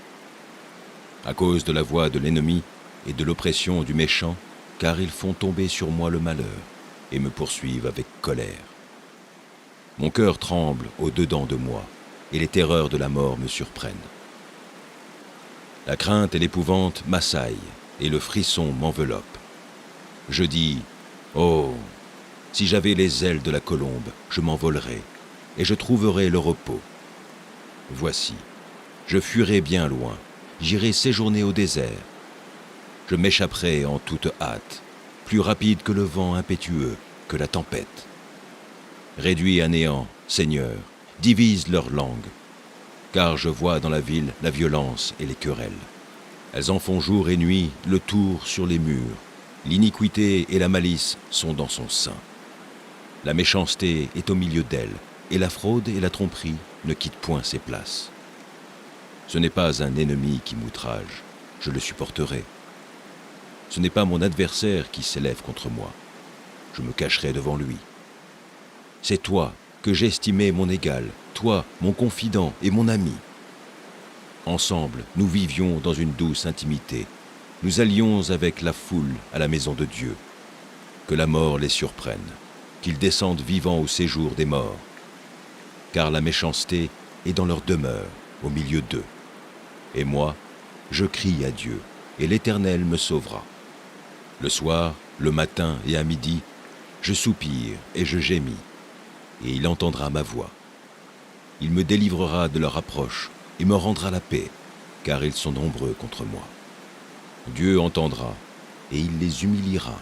À cause de la voix de l'ennemi et de l'oppression du méchant, car ils font tomber sur moi le malheur, et me poursuivent avec colère. Mon cœur tremble au-dedans de moi, et les terreurs de la mort me surprennent. La crainte et l'épouvante m'assaillent, et le frisson m'enveloppe. Je dis, oh, si j'avais les ailes de la colombe, je m'envolerais, et je trouverais le repos. Voici, je fuirai bien loin, j'irai séjourner au désert. Je m'échapperai en toute hâte, plus rapide que le vent impétueux, que la tempête. Réduis à néant, Seigneur, divise leur langue, car je vois dans la ville la violence et les querelles. Elles en font jour et nuit le tour sur les murs. L'iniquité et la malice sont dans son sein. La méchanceté est au milieu d'elle, et la fraude et la tromperie ne quittent point ses places. Ce n'est pas un ennemi qui m'outrage, je le supporterai. Ce n'est pas mon adversaire qui s'élève contre moi, je me cacherai devant lui. C'est toi que j'estimais mon égal, toi, mon confident et mon ami. Ensemble, nous vivions dans une douce intimité. Nous allions avec la foule à la maison de Dieu. Que la mort les surprenne, qu'ils descendent vivants au séjour des morts. Car la méchanceté est dans leur demeure, au milieu d'eux. Et moi, je crie à Dieu, et l'Éternel me sauvera. Le soir, le matin et à midi, je soupire et je gémis, et il entendra ma voix. Il me délivrera de leur approche et me rendra la paix, car ils sont nombreux contre moi. Dieu entendra, et il les humiliera,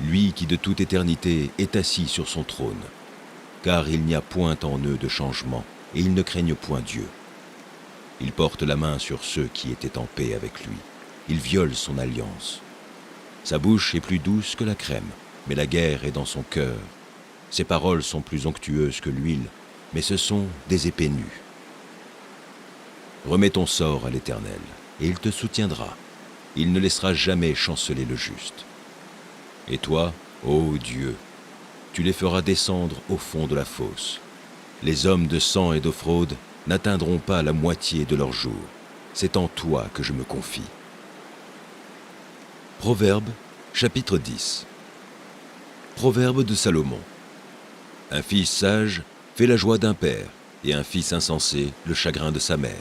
lui qui de toute éternité est assis sur son trône, car il n'y a point en eux de changement, et ils ne craignent point Dieu. Il porte la main sur ceux qui étaient en paix avec lui. Il viole son alliance. Sa bouche est plus douce que la crème, mais la guerre est dans son cœur. Ses paroles sont plus onctueuses que l'huile, mais ce sont des épées nues. Remets ton sort à l'Éternel, et il te soutiendra. Il ne laissera jamais chanceler le juste. Et toi, ô Dieu, tu les feras descendre au fond de la fosse. Les hommes de sang et de fraude n'atteindront pas la moitié de leur jour. C'est en toi que je me confie. Proverbe, chapitre 10. Proverbe de Salomon. Un fils sage fait la joie d'un père, et un fils insensé le chagrin de sa mère.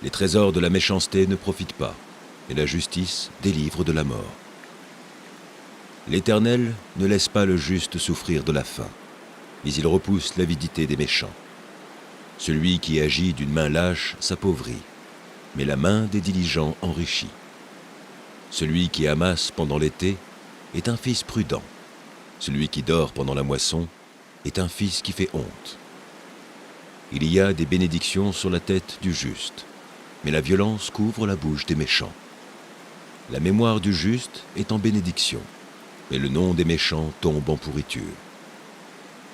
Les trésors de la méchanceté ne profitent pas, et la justice délivre de la mort. L'Éternel ne laisse pas le juste souffrir de la faim, mais il repousse l'avidité des méchants. Celui qui agit d'une main lâche s'appauvrit, mais la main des diligents enrichit. Celui qui amasse pendant l'été est un fils prudent. Celui qui dort pendant la moisson est un fils qui fait honte. Il y a des bénédictions sur la tête du juste, mais la violence couvre la bouche des méchants. La mémoire du juste est en bénédiction, mais le nom des méchants tombe en pourriture.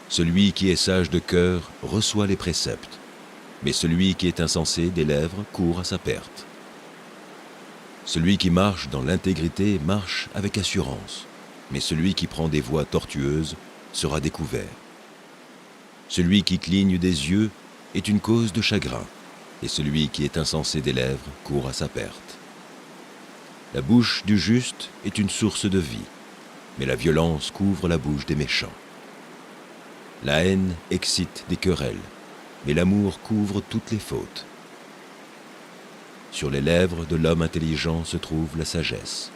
Celui qui est sage de cœur reçoit les préceptes, mais celui qui est insensé des lèvres court à sa perte. Celui qui marche dans l'intégrité marche avec assurance, mais celui qui prend des voies tortueuses sera découvert. Celui qui cligne des yeux est une cause de chagrin, et celui qui est insensé des lèvres court à sa perte. La bouche du juste est une source de vie, mais la violence couvre la bouche des méchants. La haine excite des querelles, mais l'amour couvre toutes les fautes. Sur les lèvres de l'homme intelligent se trouve la sagesse,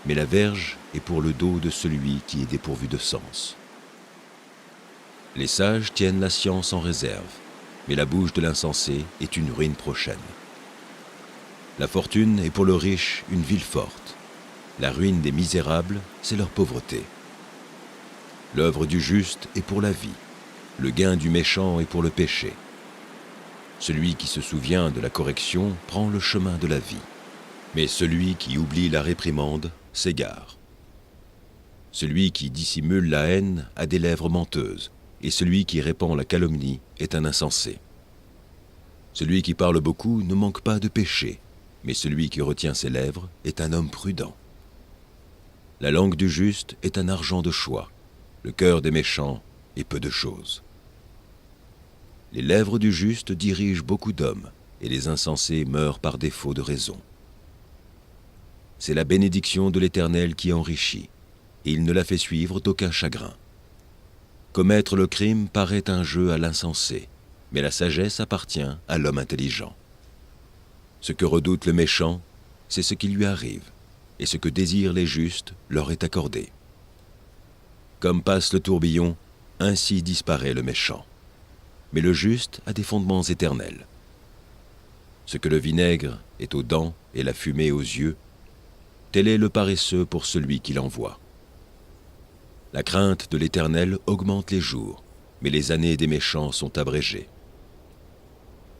mais la verge est pour le dos de celui qui est dépourvu de sens. Les sages tiennent la science en réserve, mais la bouche de l'insensé est une ruine prochaine. La fortune est pour le riche une ville forte. La ruine des misérables, c'est leur pauvreté. L'œuvre du juste est pour la vie. Le gain du méchant est pour le péché. Celui qui se souvient de la correction prend le chemin de la vie, Mais celui qui oublie la réprimande s'égare. Celui qui dissimule la haine a des lèvres menteuses, et celui qui répand la calomnie est un insensé. Celui qui parle beaucoup ne manque pas de péché, mais celui qui retient ses lèvres est un homme prudent. La langue du juste est un argent de choix, le cœur des méchants est peu de choses. Les lèvres du juste dirigent beaucoup d'hommes, et les insensés meurent par défaut de raison. C'est la bénédiction de l'Éternel qui enrichit, et il ne la fait suivre d'aucun chagrin. Commettre le crime paraît un jeu à l'insensé, mais la sagesse appartient à l'homme intelligent. Ce que redoute le méchant, c'est ce qui lui arrive, et ce que désirent les justes leur est accordé. Comme passe le tourbillon, ainsi disparaît le méchant. Mais le juste a des fondements éternels. Ce que le vinaigre est aux dents et la fumée aux yeux, tel est le paresseux pour celui qui l'envoie. La crainte de l'Éternel augmente les jours, mais les années des méchants sont abrégées.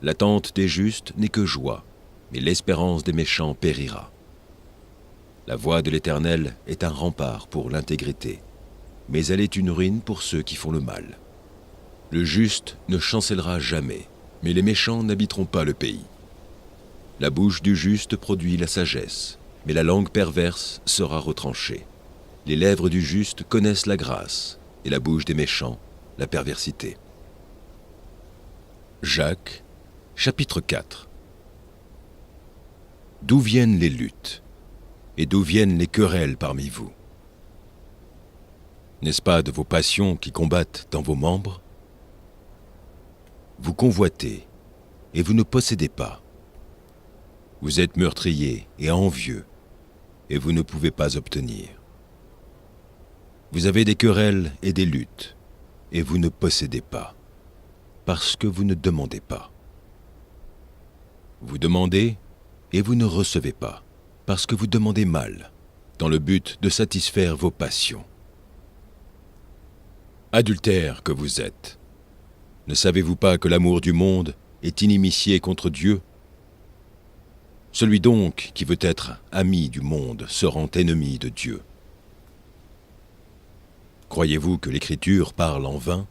L'attente des justes n'est que joie, mais l'espérance des méchants périra. La voie de l'Éternel est un rempart pour l'intégrité, mais elle est une ruine pour ceux qui font le mal. Le juste ne chancellera jamais, mais les méchants n'habiteront pas le pays. La bouche du juste produit la sagesse, mais la langue perverse sera retranchée. Les lèvres du juste connaissent la grâce, et la bouche des méchants, la perversité. Jacques, chapitre 4. D'où viennent les luttes, et d'où viennent les querelles parmi vous? N'est-ce pas de vos passions qui combattent dans vos membres? Vous convoitez, et vous ne possédez pas. Vous êtes meurtrier et envieux, et vous ne pouvez pas obtenir. Vous avez des querelles et des luttes, et vous ne possédez pas, parce que vous ne demandez pas. Vous demandez, et vous ne recevez pas, parce que vous demandez mal, dans le but de satisfaire vos passions. Adultères que vous êtes, ne savez-vous pas que l'amour du monde est inimitié contre Dieu? Celui donc qui veut être ami du monde se rend ennemi de Dieu. Croyez-vous que l'Écriture parle en vain?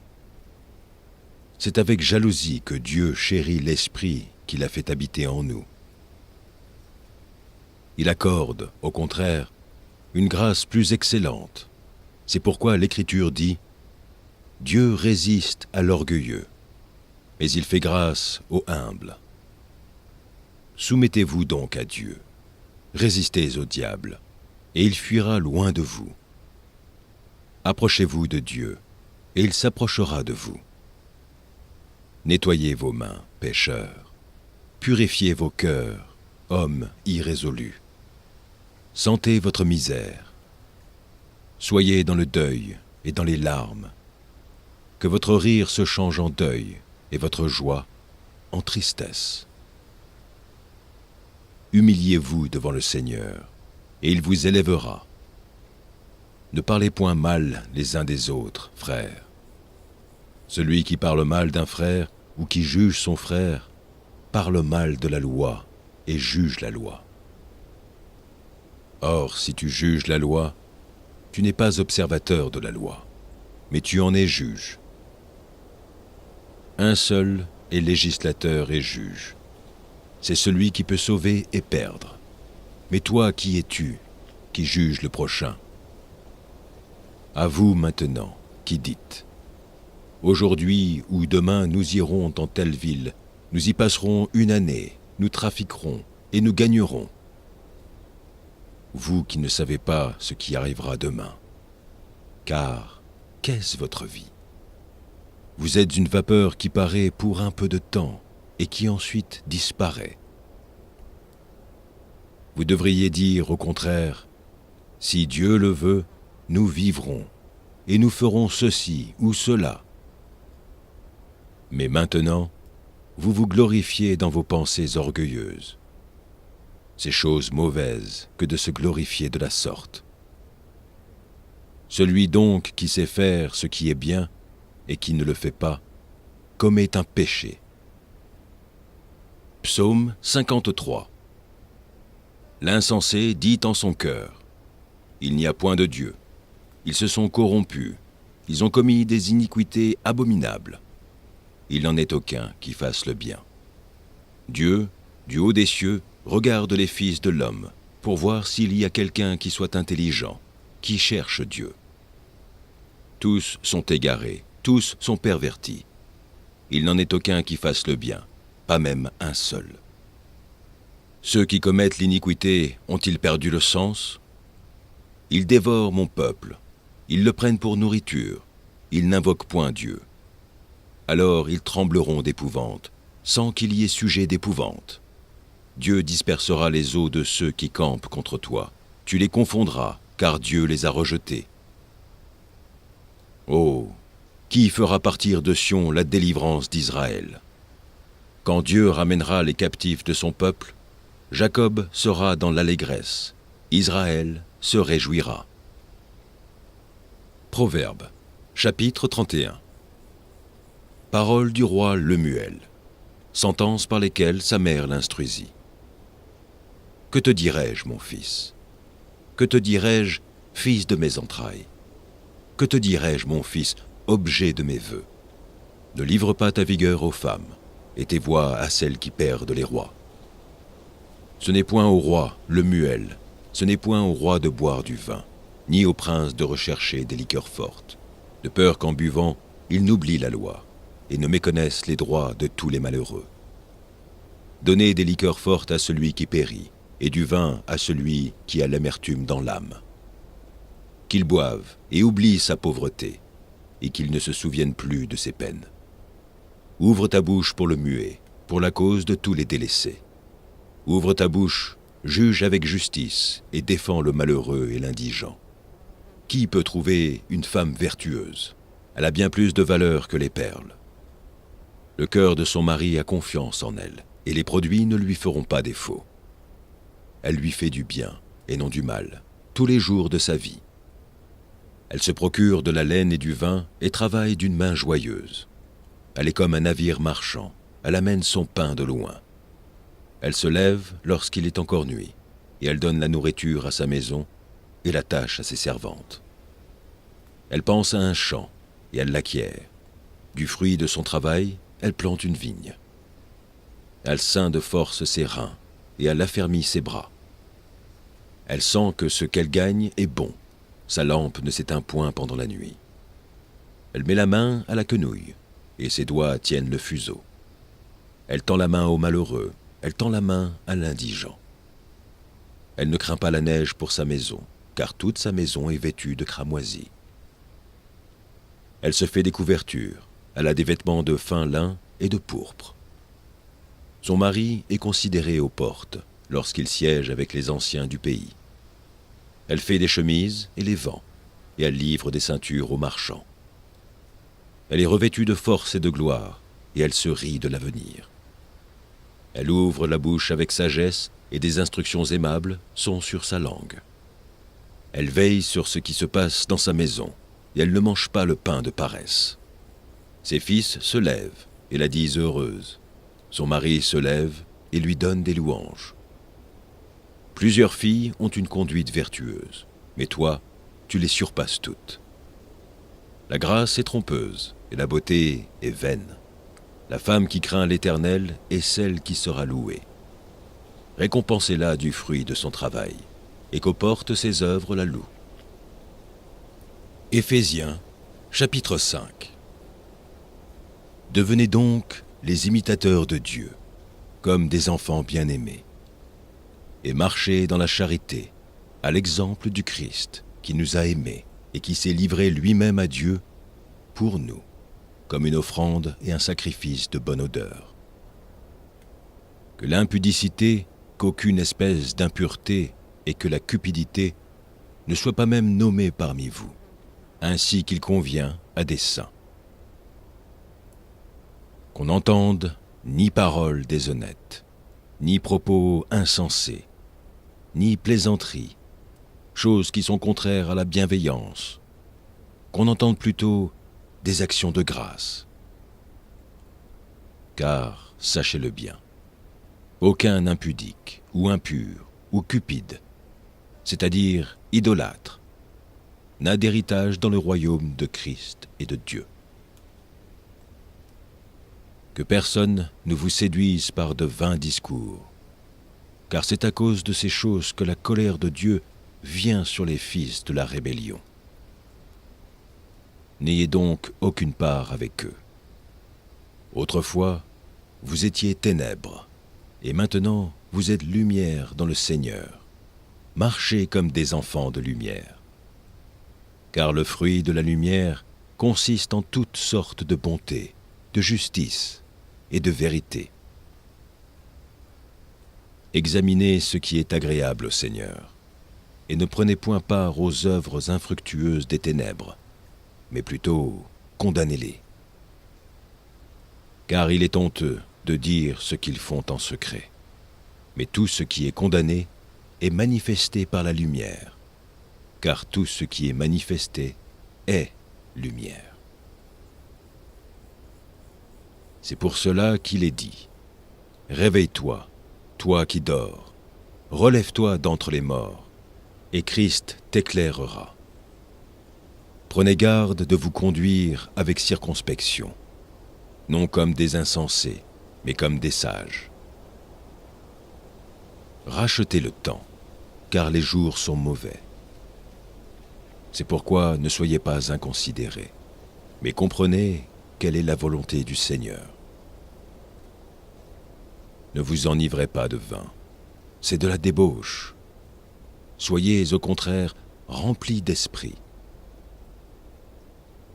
C'est avec jalousie que Dieu chérit l'Esprit qu'il a fait habiter en nous. Il accorde, au contraire, une grâce plus excellente. C'est pourquoi l'Écriture dit « Dieu résiste à l'orgueilleux, mais il fait grâce aux humbles. » Soumettez-vous donc à Dieu, résistez au diable, et il fuira loin de vous. Approchez-vous de Dieu, et il s'approchera de vous. Nettoyez vos mains, pécheurs. Purifiez vos cœurs, hommes irrésolus. Sentez votre misère. Soyez dans le deuil et dans les larmes. Que votre rire se change en deuil et votre joie en tristesse. Humiliez-vous devant le Seigneur, et il vous élèvera. Ne parlez point mal les uns des autres, frères. Celui qui parle mal d'un frère ou qui juge son frère parle mal de la loi et juge la loi. Or, si tu juges la loi, tu n'es pas observateur de la loi, mais tu en es juge. Un seul est législateur et juge. C'est celui qui peut sauver et perdre. Mais toi, qui es-tu, qui juge le prochain? À vous maintenant, qui dites: aujourd'hui ou demain nous irons dans telle ville, nous y passerons une année, nous trafiquerons et nous gagnerons. Vous qui ne savez pas ce qui arrivera demain. Car qu'est-ce votre vie? Vous êtes une vapeur qui paraît pour un peu de temps et qui ensuite disparaît. Vous devriez dire au contraire: si Dieu le veut, nous vivrons, et nous ferons ceci ou cela. Mais maintenant, vous vous glorifiez dans vos pensées orgueilleuses. C'est chose mauvaise que de se glorifier de la sorte. Celui donc qui sait faire ce qui est bien et qui ne le fait pas, commet un péché. Psaume 53. L'insensé dit en son cœur, « Il n'y a point de Dieu. Ils se sont corrompus. Ils ont commis des iniquités abominables. Il n'en est aucun qui fasse le bien. » Dieu, du haut des cieux, regarde les fils de l'homme pour voir s'il y a quelqu'un qui soit intelligent, qui cherche Dieu. Tous sont égarés, tous sont pervertis. Il n'en est aucun qui fasse le bien, pas même un seul. Ceux qui commettent l'iniquité ont-ils perdu le sens? Ils dévorent mon peuple, ils le prennent pour nourriture, ils n'invoquent point Dieu. Alors ils trembleront d'épouvante, sans qu'il y ait sujet d'épouvante. Dieu dispersera les eaux de ceux qui campent contre toi. Tu les confondras, car Dieu les a rejetés. Oh, qui fera partir de Sion la délivrance d'Israël? Quand Dieu ramènera les captifs de son peuple, Jacob sera dans l'allégresse, Israël se réjouira. Proverbe, chapitre 31. Paroles du roi Lemuel, sentences par lesquelles sa mère l'instruisit. Que te dirai-je, mon fils? Que te dirai-je, fils de mes entrailles? Que te dirai-je, mon fils, objet de mes vœux? Ne livre pas ta vigueur aux femmes, et tes voix à celles qui perdent les rois. Ce n'est point au roi, Lemuel, ce n'est point au roi de boire du vin, ni au prince de rechercher des liqueurs fortes, de peur qu'en buvant, ils n'oublient la loi, et ne méconnaissent les droits de tous les malheureux. Donnez des liqueurs fortes à celui qui périt, et du vin à celui qui a l'amertume dans l'âme. Qu'il boive et oublie sa pauvreté, et qu'il ne se souvienne plus de ses peines. Ouvre ta bouche pour le muet, pour la cause de tous les délaissés. Ouvre ta bouche, juge avec justice, et défends le malheureux et l'indigent. Qui peut trouver une femme vertueuse? Elle a bien plus de valeur que les perles. Le cœur de son mari a confiance en elle, et les produits ne lui feront pas défaut. Elle lui fait du bien, et non du mal, tous les jours de sa vie. Elle se procure de la laine et du vin, et travaille d'une main joyeuse. Elle est comme un navire marchand, elle amène son pain de loin. Elle se lève lorsqu'il est encore nuit, et elle donne la nourriture à sa maison, et la tâche à ses servantes. Elle pense à un champ, et elle l'acquiert. Du fruit de son travail, elle plante une vigne. Elle ceint de force ses reins, et elle affermit ses bras. Elle sent que ce qu'elle gagne est bon. Sa lampe ne s'éteint point pendant la nuit. Elle met la main à la quenouille, et ses doigts tiennent le fuseau. Elle tend la main au malheureux, elle tend la main à l'indigent. Elle ne craint pas la neige pour sa maison, car toute sa maison est vêtue de cramoisis. Elle se fait des couvertures, elle a des vêtements de fin lin et de pourpre. Son mari est considéré aux portes, lorsqu'il siège avec les anciens du pays. Elle fait des chemises et les vend, et elle livre des ceintures aux marchands. Elle est revêtue de force et de gloire, et elle se rit de l'avenir. Elle ouvre la bouche avec sagesse, et des instructions aimables sont sur sa langue. Elle veille sur ce qui se passe dans sa maison, et elle ne mange pas le pain de paresse. Ses fils se lèvent et la disent heureuse. Son mari se lève et lui donne des louanges. Plusieurs filles ont une conduite vertueuse, mais toi, tu les surpasses toutes. La grâce est trompeuse et la beauté est vaine. La femme qui craint l'Éternel est celle qui sera louée. Récompensez-la du fruit de son travail, et qu'aux portes ses œuvres la louent. Éphésiens, chapitre 5. Devenez donc les imitateurs de Dieu, comme des enfants bien-aimés, et marchez dans la charité, à l'exemple du Christ, qui nous a aimés et qui s'est livré lui-même à Dieu pour nous, comme une offrande et un sacrifice de bonne odeur. Que l'impudicité, qu'aucune espèce d'impureté et que la cupidité ne soient pas même nommées parmi vous, ainsi qu'il convient à des saints. Qu'on n'entende ni paroles déshonnêtes, ni propos insensés, ni plaisanteries, choses qui sont contraires à la bienveillance, qu'on entende plutôt des actions de grâce. Car, sachez-le bien, aucun impudique ou impur ou cupide, c'est-à-dire idolâtre, n'a d'héritage dans le royaume de Christ et de Dieu. Que personne ne vous séduise par de vains discours, car c'est à cause de ces choses que la colère de Dieu vient sur les fils de la rébellion. N'ayez donc aucune part avec eux. Autrefois, vous étiez ténèbres, et maintenant vous êtes lumière dans le Seigneur. Marchez comme des enfants de lumière. Car le fruit de la lumière consiste en toutes sortes de bonté, de justice et de vérité. Examinez ce qui est agréable au Seigneur, et ne prenez point part aux œuvres infructueuses des ténèbres, mais plutôt condamnez-les. Car il est honteux de dire ce qu'ils font en secret, mais tout ce qui est condamné est manifesté par la lumière, car tout ce qui est manifesté est lumière. C'est pour cela qu'il est dit : réveille-toi, toi qui dors, relève-toi d'entre les morts, et Christ t'éclairera. Prenez garde de vous conduire avec circonspection, non comme des insensés, mais comme des sages. Rachetez le temps, car les jours sont mauvais. C'est pourquoi ne soyez pas inconsidérés, mais comprenez quelle est la volonté du Seigneur. Ne vous enivrez pas de vin, c'est de la débauche. Soyez au contraire remplis d'esprit.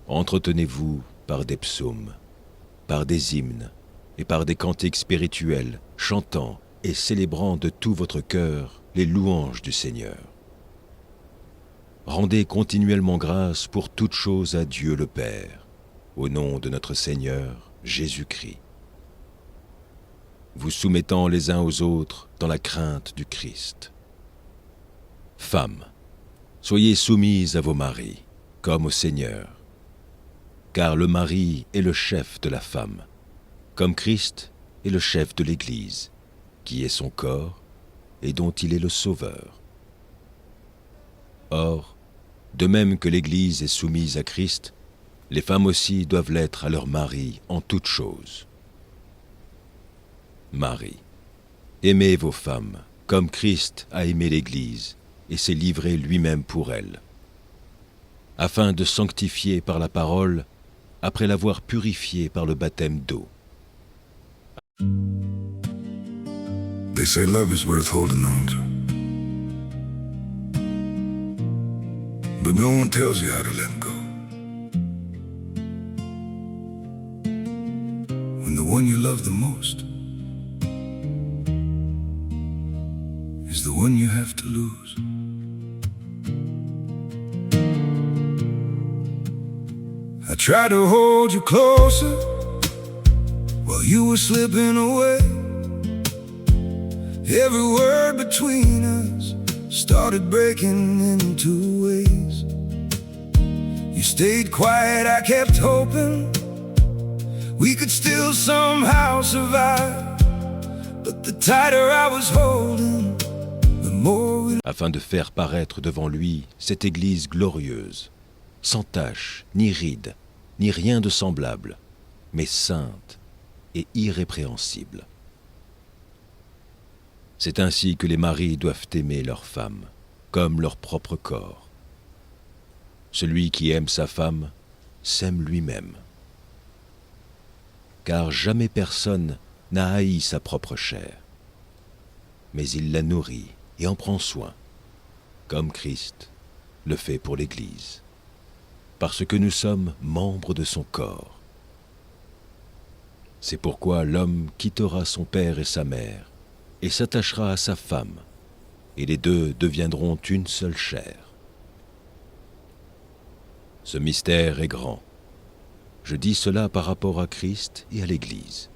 Entretenez-vous par des psaumes, par des hymnes et par des cantiques spirituels, chantant et célébrant de tout votre cœur les louanges du Seigneur. Rendez continuellement grâce pour toutes choses à Dieu le Père, au nom de notre Seigneur Jésus-Christ, vous soumettant les uns aux autres dans la crainte du Christ. Femmes, soyez soumises à vos maris, comme au Seigneur, car le mari est le chef de la femme, comme Christ est le chef de l'Église, qui est son corps et dont il est le Sauveur. Or, de même que l'Église est soumise à Christ, les femmes aussi doivent l'être à leur mari en toutes choses. Marie, aimez vos femmes, comme Christ a aimé l'Église et s'est livré lui-même pour elle, afin de sanctifier par la parole, après l'avoir purifiée par le baptême d'eau. They say love is worth holding on to, but no one tells you how to let go. When the one you love the most is the one you have to lose. I tried to hold you closer while you were slipping away. Every word between us started breaking into ways. You stayed quiet, I kept hoping we could still somehow survive. But the tighter I was holding, the more we... Afin de faire paraître devant lui cette Église glorieuse, sans tache, ni ride, ni rien de semblable, mais sainte et irrépréhensible. C'est ainsi que les maris doivent aimer leurs femmes, comme leur propre corps. Celui qui aime sa femme s'aime lui-même. Car jamais personne n'a haï sa propre chair, mais il la nourrit et en prend soin, comme Christ le fait pour l'Église, parce que nous sommes membres de son corps. C'est pourquoi l'homme quittera son père et sa mère, et s'attachera à sa femme, et les deux deviendront une seule chair. Ce mystère est grand. Je dis cela par rapport à Christ et à l'Église.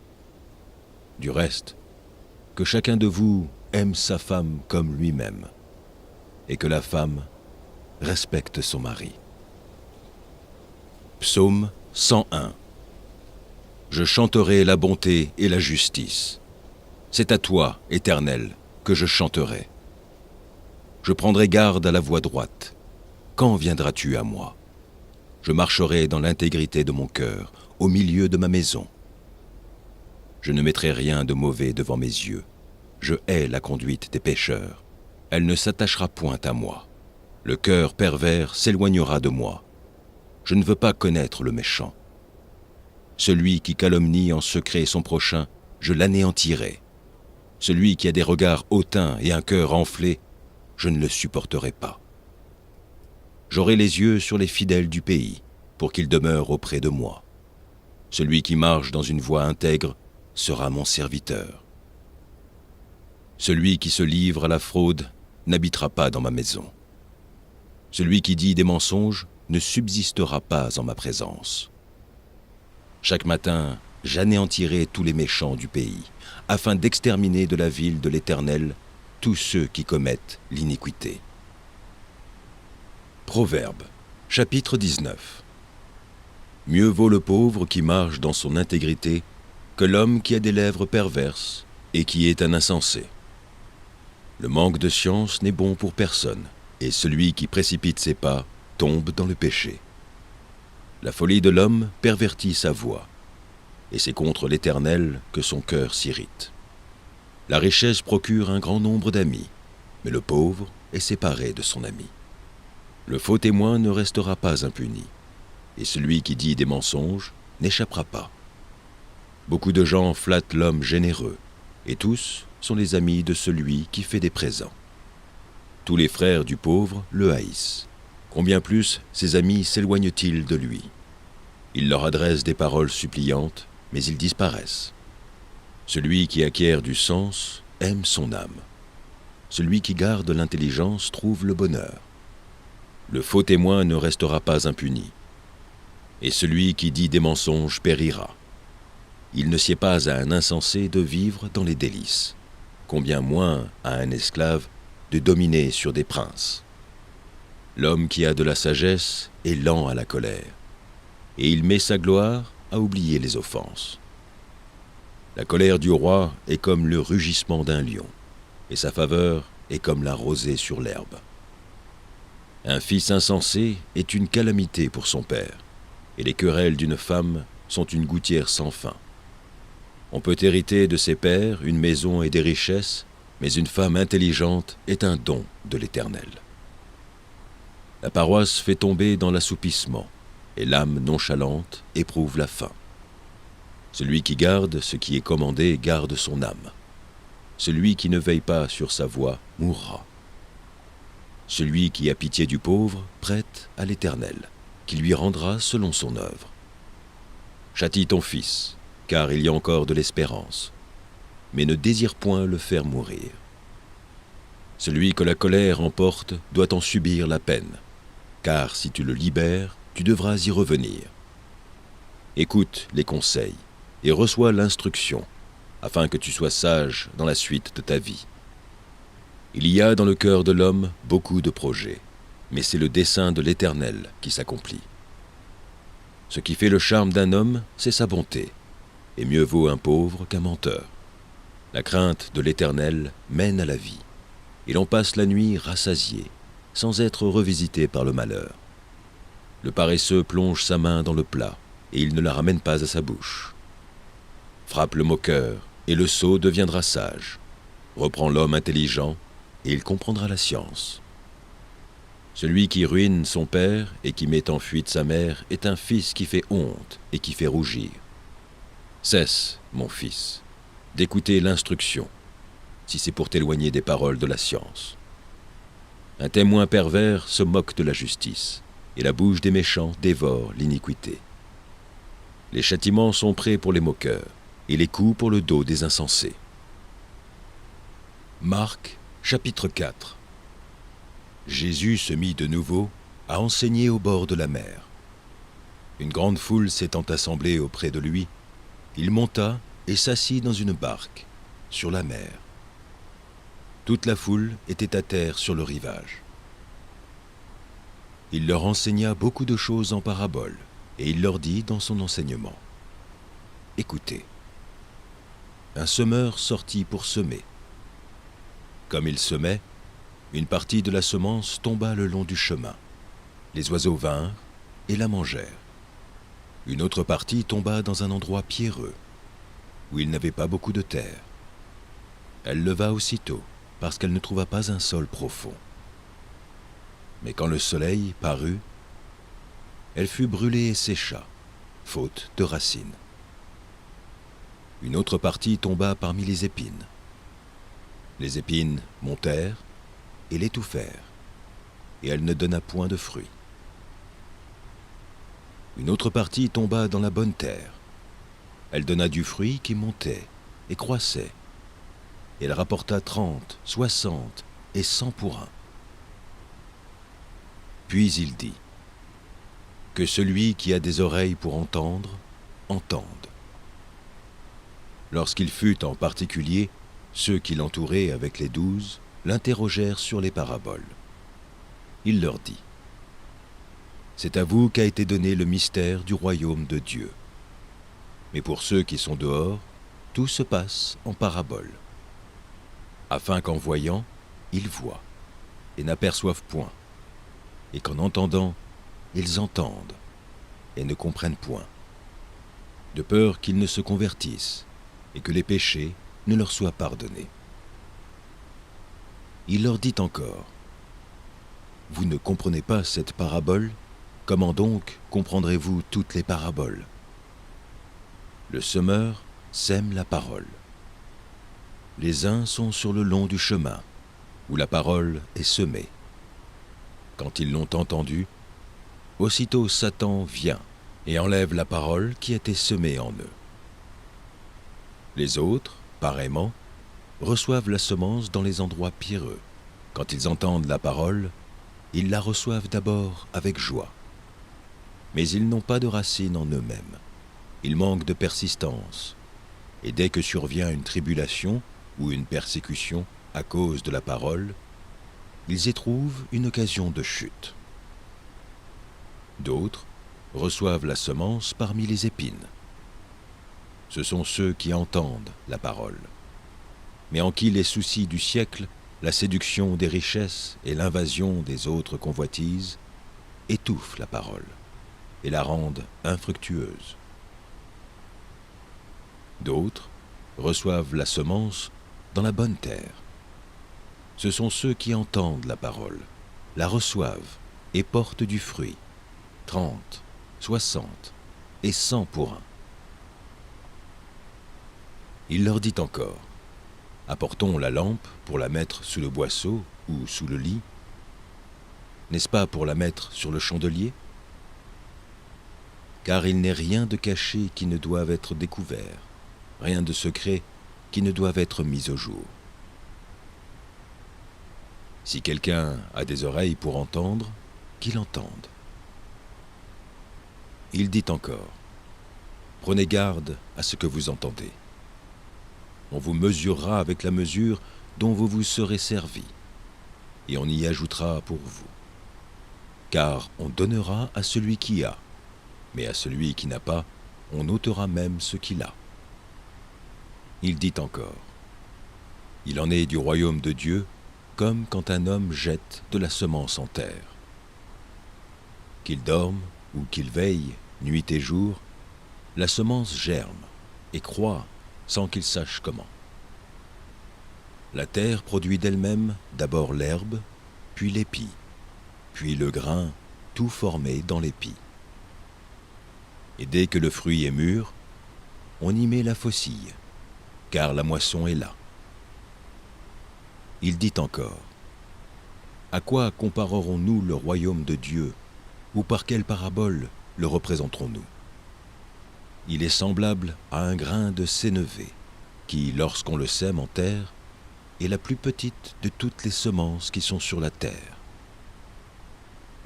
Du reste, que chacun de vous aime sa femme comme lui-même, et que la femme respecte son mari. Psaume 101. Je chanterai la bonté et la justice. C'est à toi, Éternel, que je chanterai. Je prendrai garde à la voie droite. Quand viendras-tu à moi? Je marcherai dans l'intégrité de mon cœur, au milieu de ma maison. Je ne mettrai rien de mauvais devant mes yeux. Je hais la conduite des pécheurs. Elle ne s'attachera point à moi. Le cœur pervers s'éloignera de moi. Je ne veux pas connaître le méchant. Celui qui calomnie en secret son prochain, je l'anéantirai. Celui qui a des regards hautains et un cœur enflé, je ne le supporterai pas. J'aurai les yeux sur les fidèles du pays, pour qu'ils demeurent auprès de moi. Celui qui marche dans une voie intègre sera mon serviteur. Celui qui se livre à la fraude n'habitera pas dans ma maison. Celui qui dit des mensonges ne subsistera pas en ma présence. Chaque matin, j'anéantirai tous les méchants du pays, afin d'exterminer de la ville de l'Éternel tous ceux qui commettent l'iniquité. Proverbe, chapitre 19. Mieux vaut le pauvre qui marche dans son intégrité que l'homme qui a des lèvres perverses et qui est un insensé. Le manque de science n'est bon pour personne, et celui qui précipite ses pas tombe dans le péché. La folie de l'homme pervertit sa voie, et c'est contre l'Éternel que son cœur s'irrite. La richesse procure un grand nombre d'amis, mais le pauvre est séparé de son ami. Le faux témoin ne restera pas impuni, et celui qui dit des mensonges n'échappera pas. Beaucoup de gens flattent l'homme généreux, et tous sont les amis de celui qui fait des présents. Tous les frères du pauvre le haïssent. Combien plus ses amis s'éloignent-ils de lui? Il leur adresse des paroles suppliantes, mais ils disparaissent. Celui qui acquiert du sens aime son âme. Celui qui garde l'intelligence trouve le bonheur. Le faux témoin ne restera pas impuni, et celui qui dit des mensonges périra. Il ne sied pas à un insensé de vivre dans les délices, combien moins à un esclave de dominer sur des princes. L'homme qui a de la sagesse est lent à la colère, et il met sa gloire à oublier les offenses. La colère du roi est comme le rugissement d'un lion, et sa faveur est comme la rosée sur l'herbe. Un fils insensé est une calamité pour son père, et les querelles d'une femme sont une gouttière sans fin. On peut hériter de ses pères une maison et des richesses, mais une femme intelligente est un don de l'Éternel. La paroisse fait tomber dans l'assoupissement, et l'âme nonchalante éprouve la faim. Celui qui garde ce qui est commandé garde son âme. Celui qui ne veille pas sur sa voie mourra. Celui qui a pitié du pauvre prête à l'Éternel, qui lui rendra selon son œuvre. Châtie ton fils, car il y a encore de l'espérance, mais ne désire point le faire mourir. Celui que la colère emporte doit en subir la peine, car si tu le libères, tu devras y revenir. Écoute les conseils et reçois l'instruction, afin que tu sois sage dans la suite de ta vie. Il y a dans le cœur de l'homme beaucoup de projets, mais c'est le dessein de l'Éternel qui s'accomplit. Ce qui fait le charme d'un homme, c'est sa bonté, et mieux vaut un pauvre qu'un menteur. La crainte de l'Éternel mène à la vie, et l'on passe la nuit rassasié, sans être revisité par le malheur. Le paresseux plonge sa main dans le plat, et il ne la ramène pas à sa bouche. Frappe le moqueur, et le sot deviendra sage. Reprend l'homme intelligent, et il comprendra la science. Celui qui ruine son père et qui met en fuite sa mère est un fils qui fait honte et qui fait rougir. Cesse, mon fils, d'écouter l'instruction, si c'est pour t'éloigner des paroles de la science. Un témoin pervers se moque de la justice, et la bouche des méchants dévore l'iniquité. Les châtiments sont prêts pour les moqueurs, et les coups pour le dos des insensés. Marc, chapitre 4. Jésus se mit de nouveau à enseigner au bord de la mer. Une grande foule s'étant assemblée auprès de lui, il monta et s'assit dans une barque, sur la mer. Toute la foule était à terre sur le rivage. Il leur enseigna beaucoup de choses en paraboles, et il leur dit dans son enseignement : « Écoutez, un semeur sortit pour semer. Comme il semait, Une partie de la semence tomba le long du chemin. Les oiseaux vinrent et la mangèrent. Une autre partie tomba dans un endroit pierreux, où il n'avait pas beaucoup de terre. Elle leva aussitôt, parce qu'elle ne trouva pas un sol profond. Mais quand le soleil parut, elle fut brûlée et sécha, faute de racines. Une autre partie tomba parmi les épines. Les épines montèrent et l'étouffèrent, et elle ne donna point de fruits. Une autre partie tomba dans la bonne terre. Elle donna du fruit qui montait et croissait. Elle rapporta 30, 60 et 100 pour un. Puis il dit, « Que celui qui a des oreilles pour entendre, entende. » Lorsqu'il fut en particulier, ceux qui l'entouraient avec les 12 l'interrogèrent sur les paraboles. Il leur dit, « C'est à vous qu'a été donné le mystère du royaume de Dieu. Mais pour ceux qui sont dehors, tout se passe en paraboles, afin qu'en voyant, ils voient et n'aperçoivent point, et qu'en entendant, ils entendent et ne comprennent point, de peur qu'ils ne se convertissent et que les péchés ne leur soient pardonnés. » Il leur dit encore, « Vous ne comprenez pas cette parabole? Comment donc comprendrez-vous toutes les paraboles? Le semeur sème la parole. Les uns sont sur le long du chemin, où la parole est semée. Quand ils l'ont entendue, aussitôt Satan vient et enlève la parole qui était semée en eux. Les autres, pareillement, reçoivent la semence dans les endroits pierreux. Quand ils entendent la parole, ils la reçoivent d'abord avec joie. Mais ils n'ont pas de racine en eux-mêmes. Ils manquent de persistance. Et dès que survient une tribulation ou une persécution à cause de la parole, ils éprouvent une occasion de chute. D'autres reçoivent la semence parmi les épines. Ce sont ceux qui entendent la parole, mais en qui les soucis du siècle, la séduction des richesses et l'invasion des autres convoitises étouffent la parole et la rendent infructueuse. D'autres reçoivent la semence dans la bonne terre. Ce sont ceux qui entendent la parole, la reçoivent et portent du fruit, 30, 60 et 100 pour un. Il leur dit encore, « Apportons la lampe pour la mettre sous le boisseau ou sous le lit. N'est-ce pas pour la mettre sur le chandelier? Car il n'est rien de caché qui ne doive être découvert, rien de secret qui ne doive être mis au jour. Si quelqu'un a des oreilles pour entendre, qu'il entende. » Il dit encore, « Prenez garde à ce que vous entendez. On vous mesurera avec la mesure dont vous vous serez servi, et on y ajoutera pour vous. Car on donnera à celui qui a, mais à celui qui n'a pas, on ôtera même ce qu'il a. » Il dit encore, « Il en est du royaume de Dieu, comme quand un homme jette de la semence en terre. Qu'il dorme ou qu'il veille, nuit et jour, la semence germe et croît sans qu'il sache comment. La terre produit d'elle-même d'abord l'herbe, puis l'épi, puis le grain, tout formé dans l'épi. Et dès que le fruit est mûr, on y met la faucille, car la moisson est là. » Il dit encore, « À quoi comparerons-nous le royaume de Dieu, ou par quelle parabole le représenterons-nous? Il est semblable à un grain de sénévé, qui, lorsqu'on le sème en terre, est la plus petite de toutes les semences qui sont sur la terre.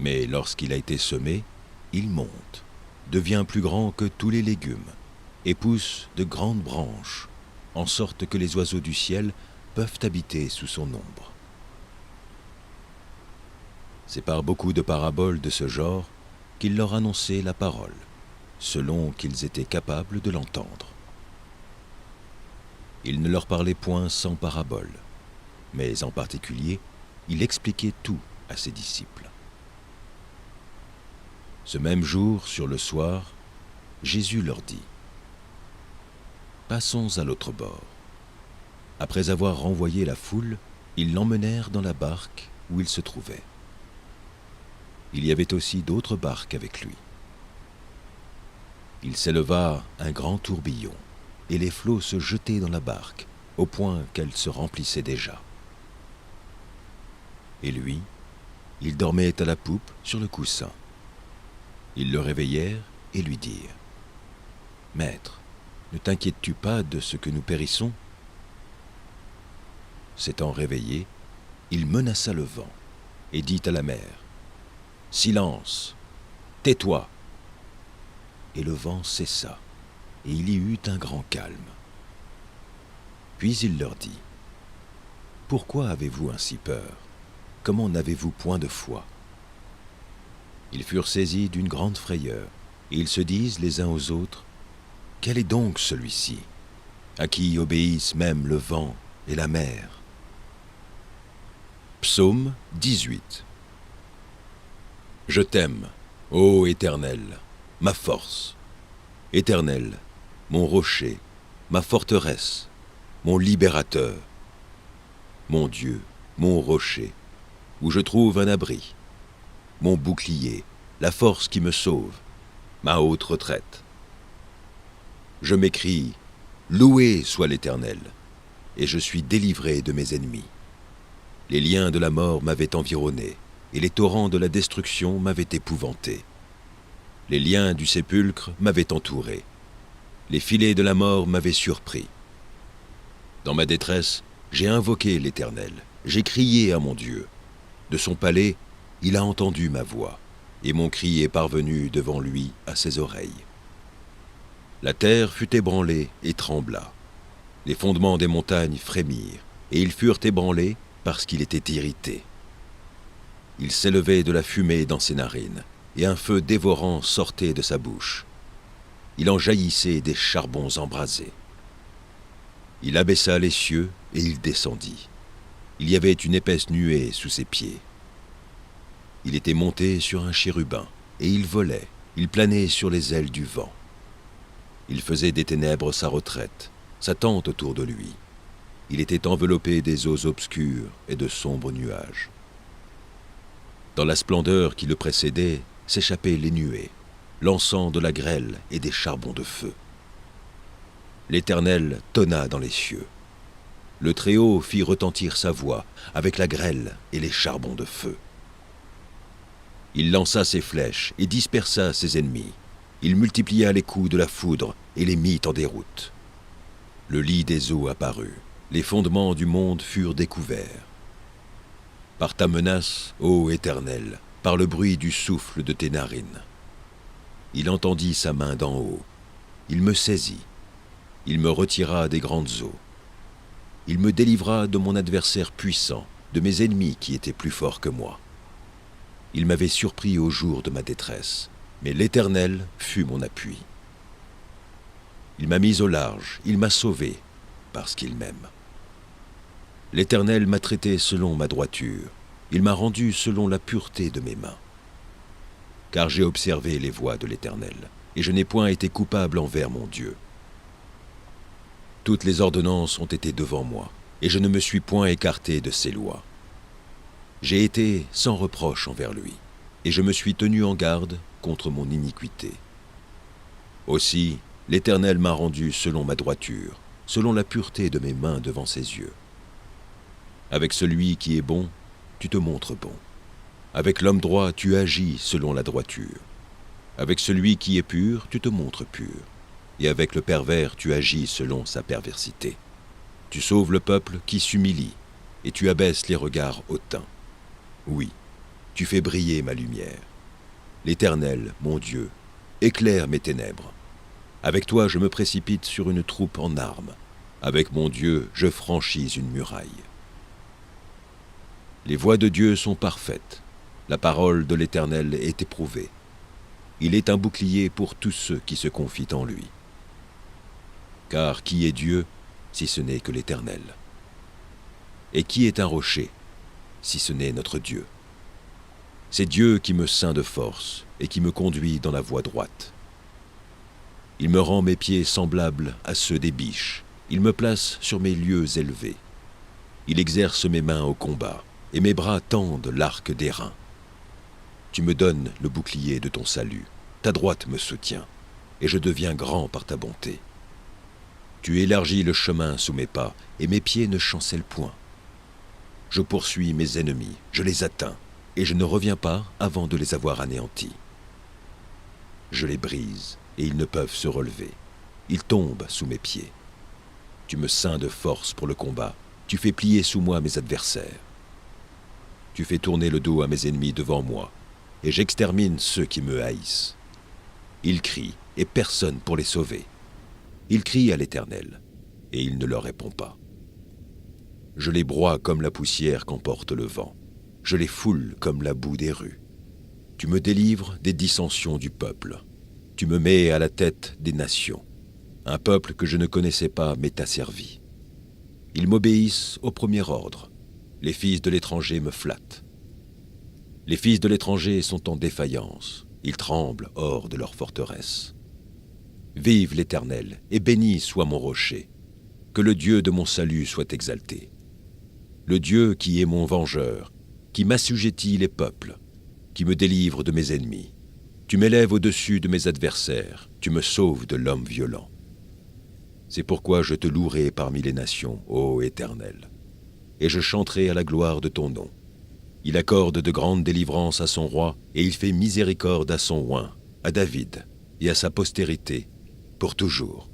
Mais lorsqu'il a été semé, il monte, devient plus grand que tous les légumes, et pousse de grandes branches, en sorte que les oiseaux du ciel peuvent habiter sous son ombre. » C'est par beaucoup de paraboles de ce genre qu'il leur annonçait la parole, selon qu'ils étaient capables de l'entendre. Il ne leur parlait point sans parabole, mais en particulier, il expliquait tout à ses disciples. Ce même jour, sur le soir, Jésus leur dit : « Passons à l'autre bord. » Après avoir renvoyé la foule, ils l'emmenèrent dans la barque où il se trouvait. Il y avait aussi d'autres barques avec lui. Il s'éleva un grand tourbillon, et les flots se jetaient dans la barque, au point qu'elle se remplissait déjà. Et lui, il dormait à la poupe sur le coussin. Ils le réveillèrent et lui dirent : « Maître, ne t'inquiètes-tu pas de ce que nous périssons ? » S'étant réveillé, il menaça le vent et dit à la mer : « Silence, tais-toi !» Et le vent cessa, et il y eut un grand calme. Puis il leur dit : « Pourquoi avez-vous ainsi peur ? Comment n'avez-vous point de foi ?» Ils furent saisis d'une grande frayeur, et ils se disent les uns aux autres : « Quel est donc celui-ci, à qui obéissent même le vent et la mer ?» Psaume 18. Je t'aime, ô Éternel, ma force. Éternel, mon rocher, ma forteresse, mon libérateur. Mon Dieu, mon rocher, où je trouve un abri. Mon bouclier, la force qui me sauve, ma haute retraite. Je m'écrie : loué soit l'Éternel, et je suis délivré de mes ennemis. Les liens de la mort m'avaient environné, et les torrents de la destruction m'avaient épouvanté. Les liens du sépulcre m'avaient entouré. Les filets de la mort m'avaient surpris. Dans ma détresse, j'ai invoqué l'Éternel, j'ai crié à mon Dieu. De son palais, il a entendu ma voix, et mon cri est parvenu devant lui à ses oreilles. La terre fut ébranlée et trembla. Les fondements des montagnes frémirent, et ils furent ébranlés parce qu'il était irrité. Il s'élevait de la fumée dans ses narines, et un feu dévorant sortait de sa bouche. Il en jaillissait des charbons embrasés. Il abaissa les cieux, et il descendit. Il y avait une épaisse nuée sous ses pieds. Il était monté sur un chérubin, et il volait, il planait sur les ailes du vent. Il faisait des ténèbres sa retraite, sa tente autour de lui. Il était enveloppé des eaux obscures et de sombres nuages. Dans la splendeur qui le précédait, s'échappaient les nuées, l'encens de la grêle et des charbons de feu. L'Éternel tonna dans les cieux. Le Très-Haut fit retentir sa voix avec la grêle et les charbons de feu. Il lança ses flèches et dispersa ses ennemis. Il multiplia les coups de la foudre et les mit en déroute. Le lit des eaux apparut. Les fondements du monde furent découverts. Par ta menace, ô Éternel, par le bruit du souffle de tes narines. Il entendit sa main d'en haut. Il me saisit. Il me retira des grandes eaux. Il me délivra de mon adversaire puissant, de mes ennemis qui étaient plus forts que moi. Il m'avait surpris au jour de ma détresse, mais l'Éternel fut mon appui. Il m'a mis au large, il m'a sauvé, parce qu'il m'aime. L'Éternel m'a traité selon ma droiture, il m'a rendu selon la pureté de mes mains. Car j'ai observé les voies de l'Éternel, et je n'ai point été coupable envers mon Dieu. Toutes les ordonnances ont été devant moi, et je ne me suis point écarté de ses lois. J'ai été sans reproche envers lui, et je me suis tenu en garde contre mon iniquité. Aussi, l'Éternel m'a rendu selon ma droiture, selon la pureté de mes mains devant ses yeux. Avec celui qui est bon, tu te montres bon. Avec l'homme droit, tu agis selon la droiture. Avec celui qui est pur, tu te montres pur. Et avec le pervers, tu agis selon sa perversité. Tu sauves le peuple qui s'humilie, et tu abaisses les regards hautains. Oui, tu fais briller ma lumière. L'Éternel, mon Dieu, éclaire mes ténèbres. Avec toi, je me précipite sur une troupe en armes. Avec mon Dieu, je franchis une muraille. Les voies de Dieu sont parfaites. La parole de l'Éternel est éprouvée. Il est un bouclier pour tous ceux qui se confient en lui. Car qui est Dieu, si ce n'est que l'Éternel? Et qui est un rocher? si ce n'est notre Dieu. C'est Dieu qui me ceint de force et qui me conduit dans la voie droite. Il me rend mes pieds semblables à ceux des biches. Il me place sur mes lieux élevés. Il exerce mes mains au combat, et mes bras tendent l'arc d'airain. Tu me donnes le bouclier de ton salut. Ta droite me soutient, et je deviens grand par ta bonté. Tu élargis le chemin sous mes pas, et mes pieds ne chancellent point. Je poursuis mes ennemis, je les atteins, et je ne reviens pas avant de les avoir anéantis. Je les brise, et ils ne peuvent se relever. Ils tombent sous mes pieds. Tu me ceins de force pour le combat, tu fais plier sous moi mes adversaires. Tu fais tourner le dos à mes ennemis devant moi, et j'extermine ceux qui me haïssent. Ils crient, et personne pour les sauver. Ils crient à l'Éternel, et il ne leur répond pas. Je les broie comme la poussière qu'emporte le vent. Je les foule comme la boue des rues. Tu me délivres des dissensions du peuple. Tu me mets à la tête des nations. Un peuple que je ne connaissais pas m'est asservi. Ils m'obéissent au premier ordre. Les fils de l'étranger me flattent. Les fils de l'étranger sont en défaillance. Ils tremblent hors de leur forteresse. Vive l'Éternel, et béni soit mon rocher. Que le Dieu de mon salut soit exalté. Le Dieu qui est mon vengeur, qui m'assujettit les peuples, qui me délivre de mes ennemis. Tu m'élèves au-dessus de mes adversaires, tu me sauves de l'homme violent. C'est pourquoi je te louerai parmi les nations, ô Éternel, et je chanterai à la gloire de ton nom. Il accorde de grandes délivrances à son roi, et il fait miséricorde à son oint, à David et à sa postérité, pour toujours.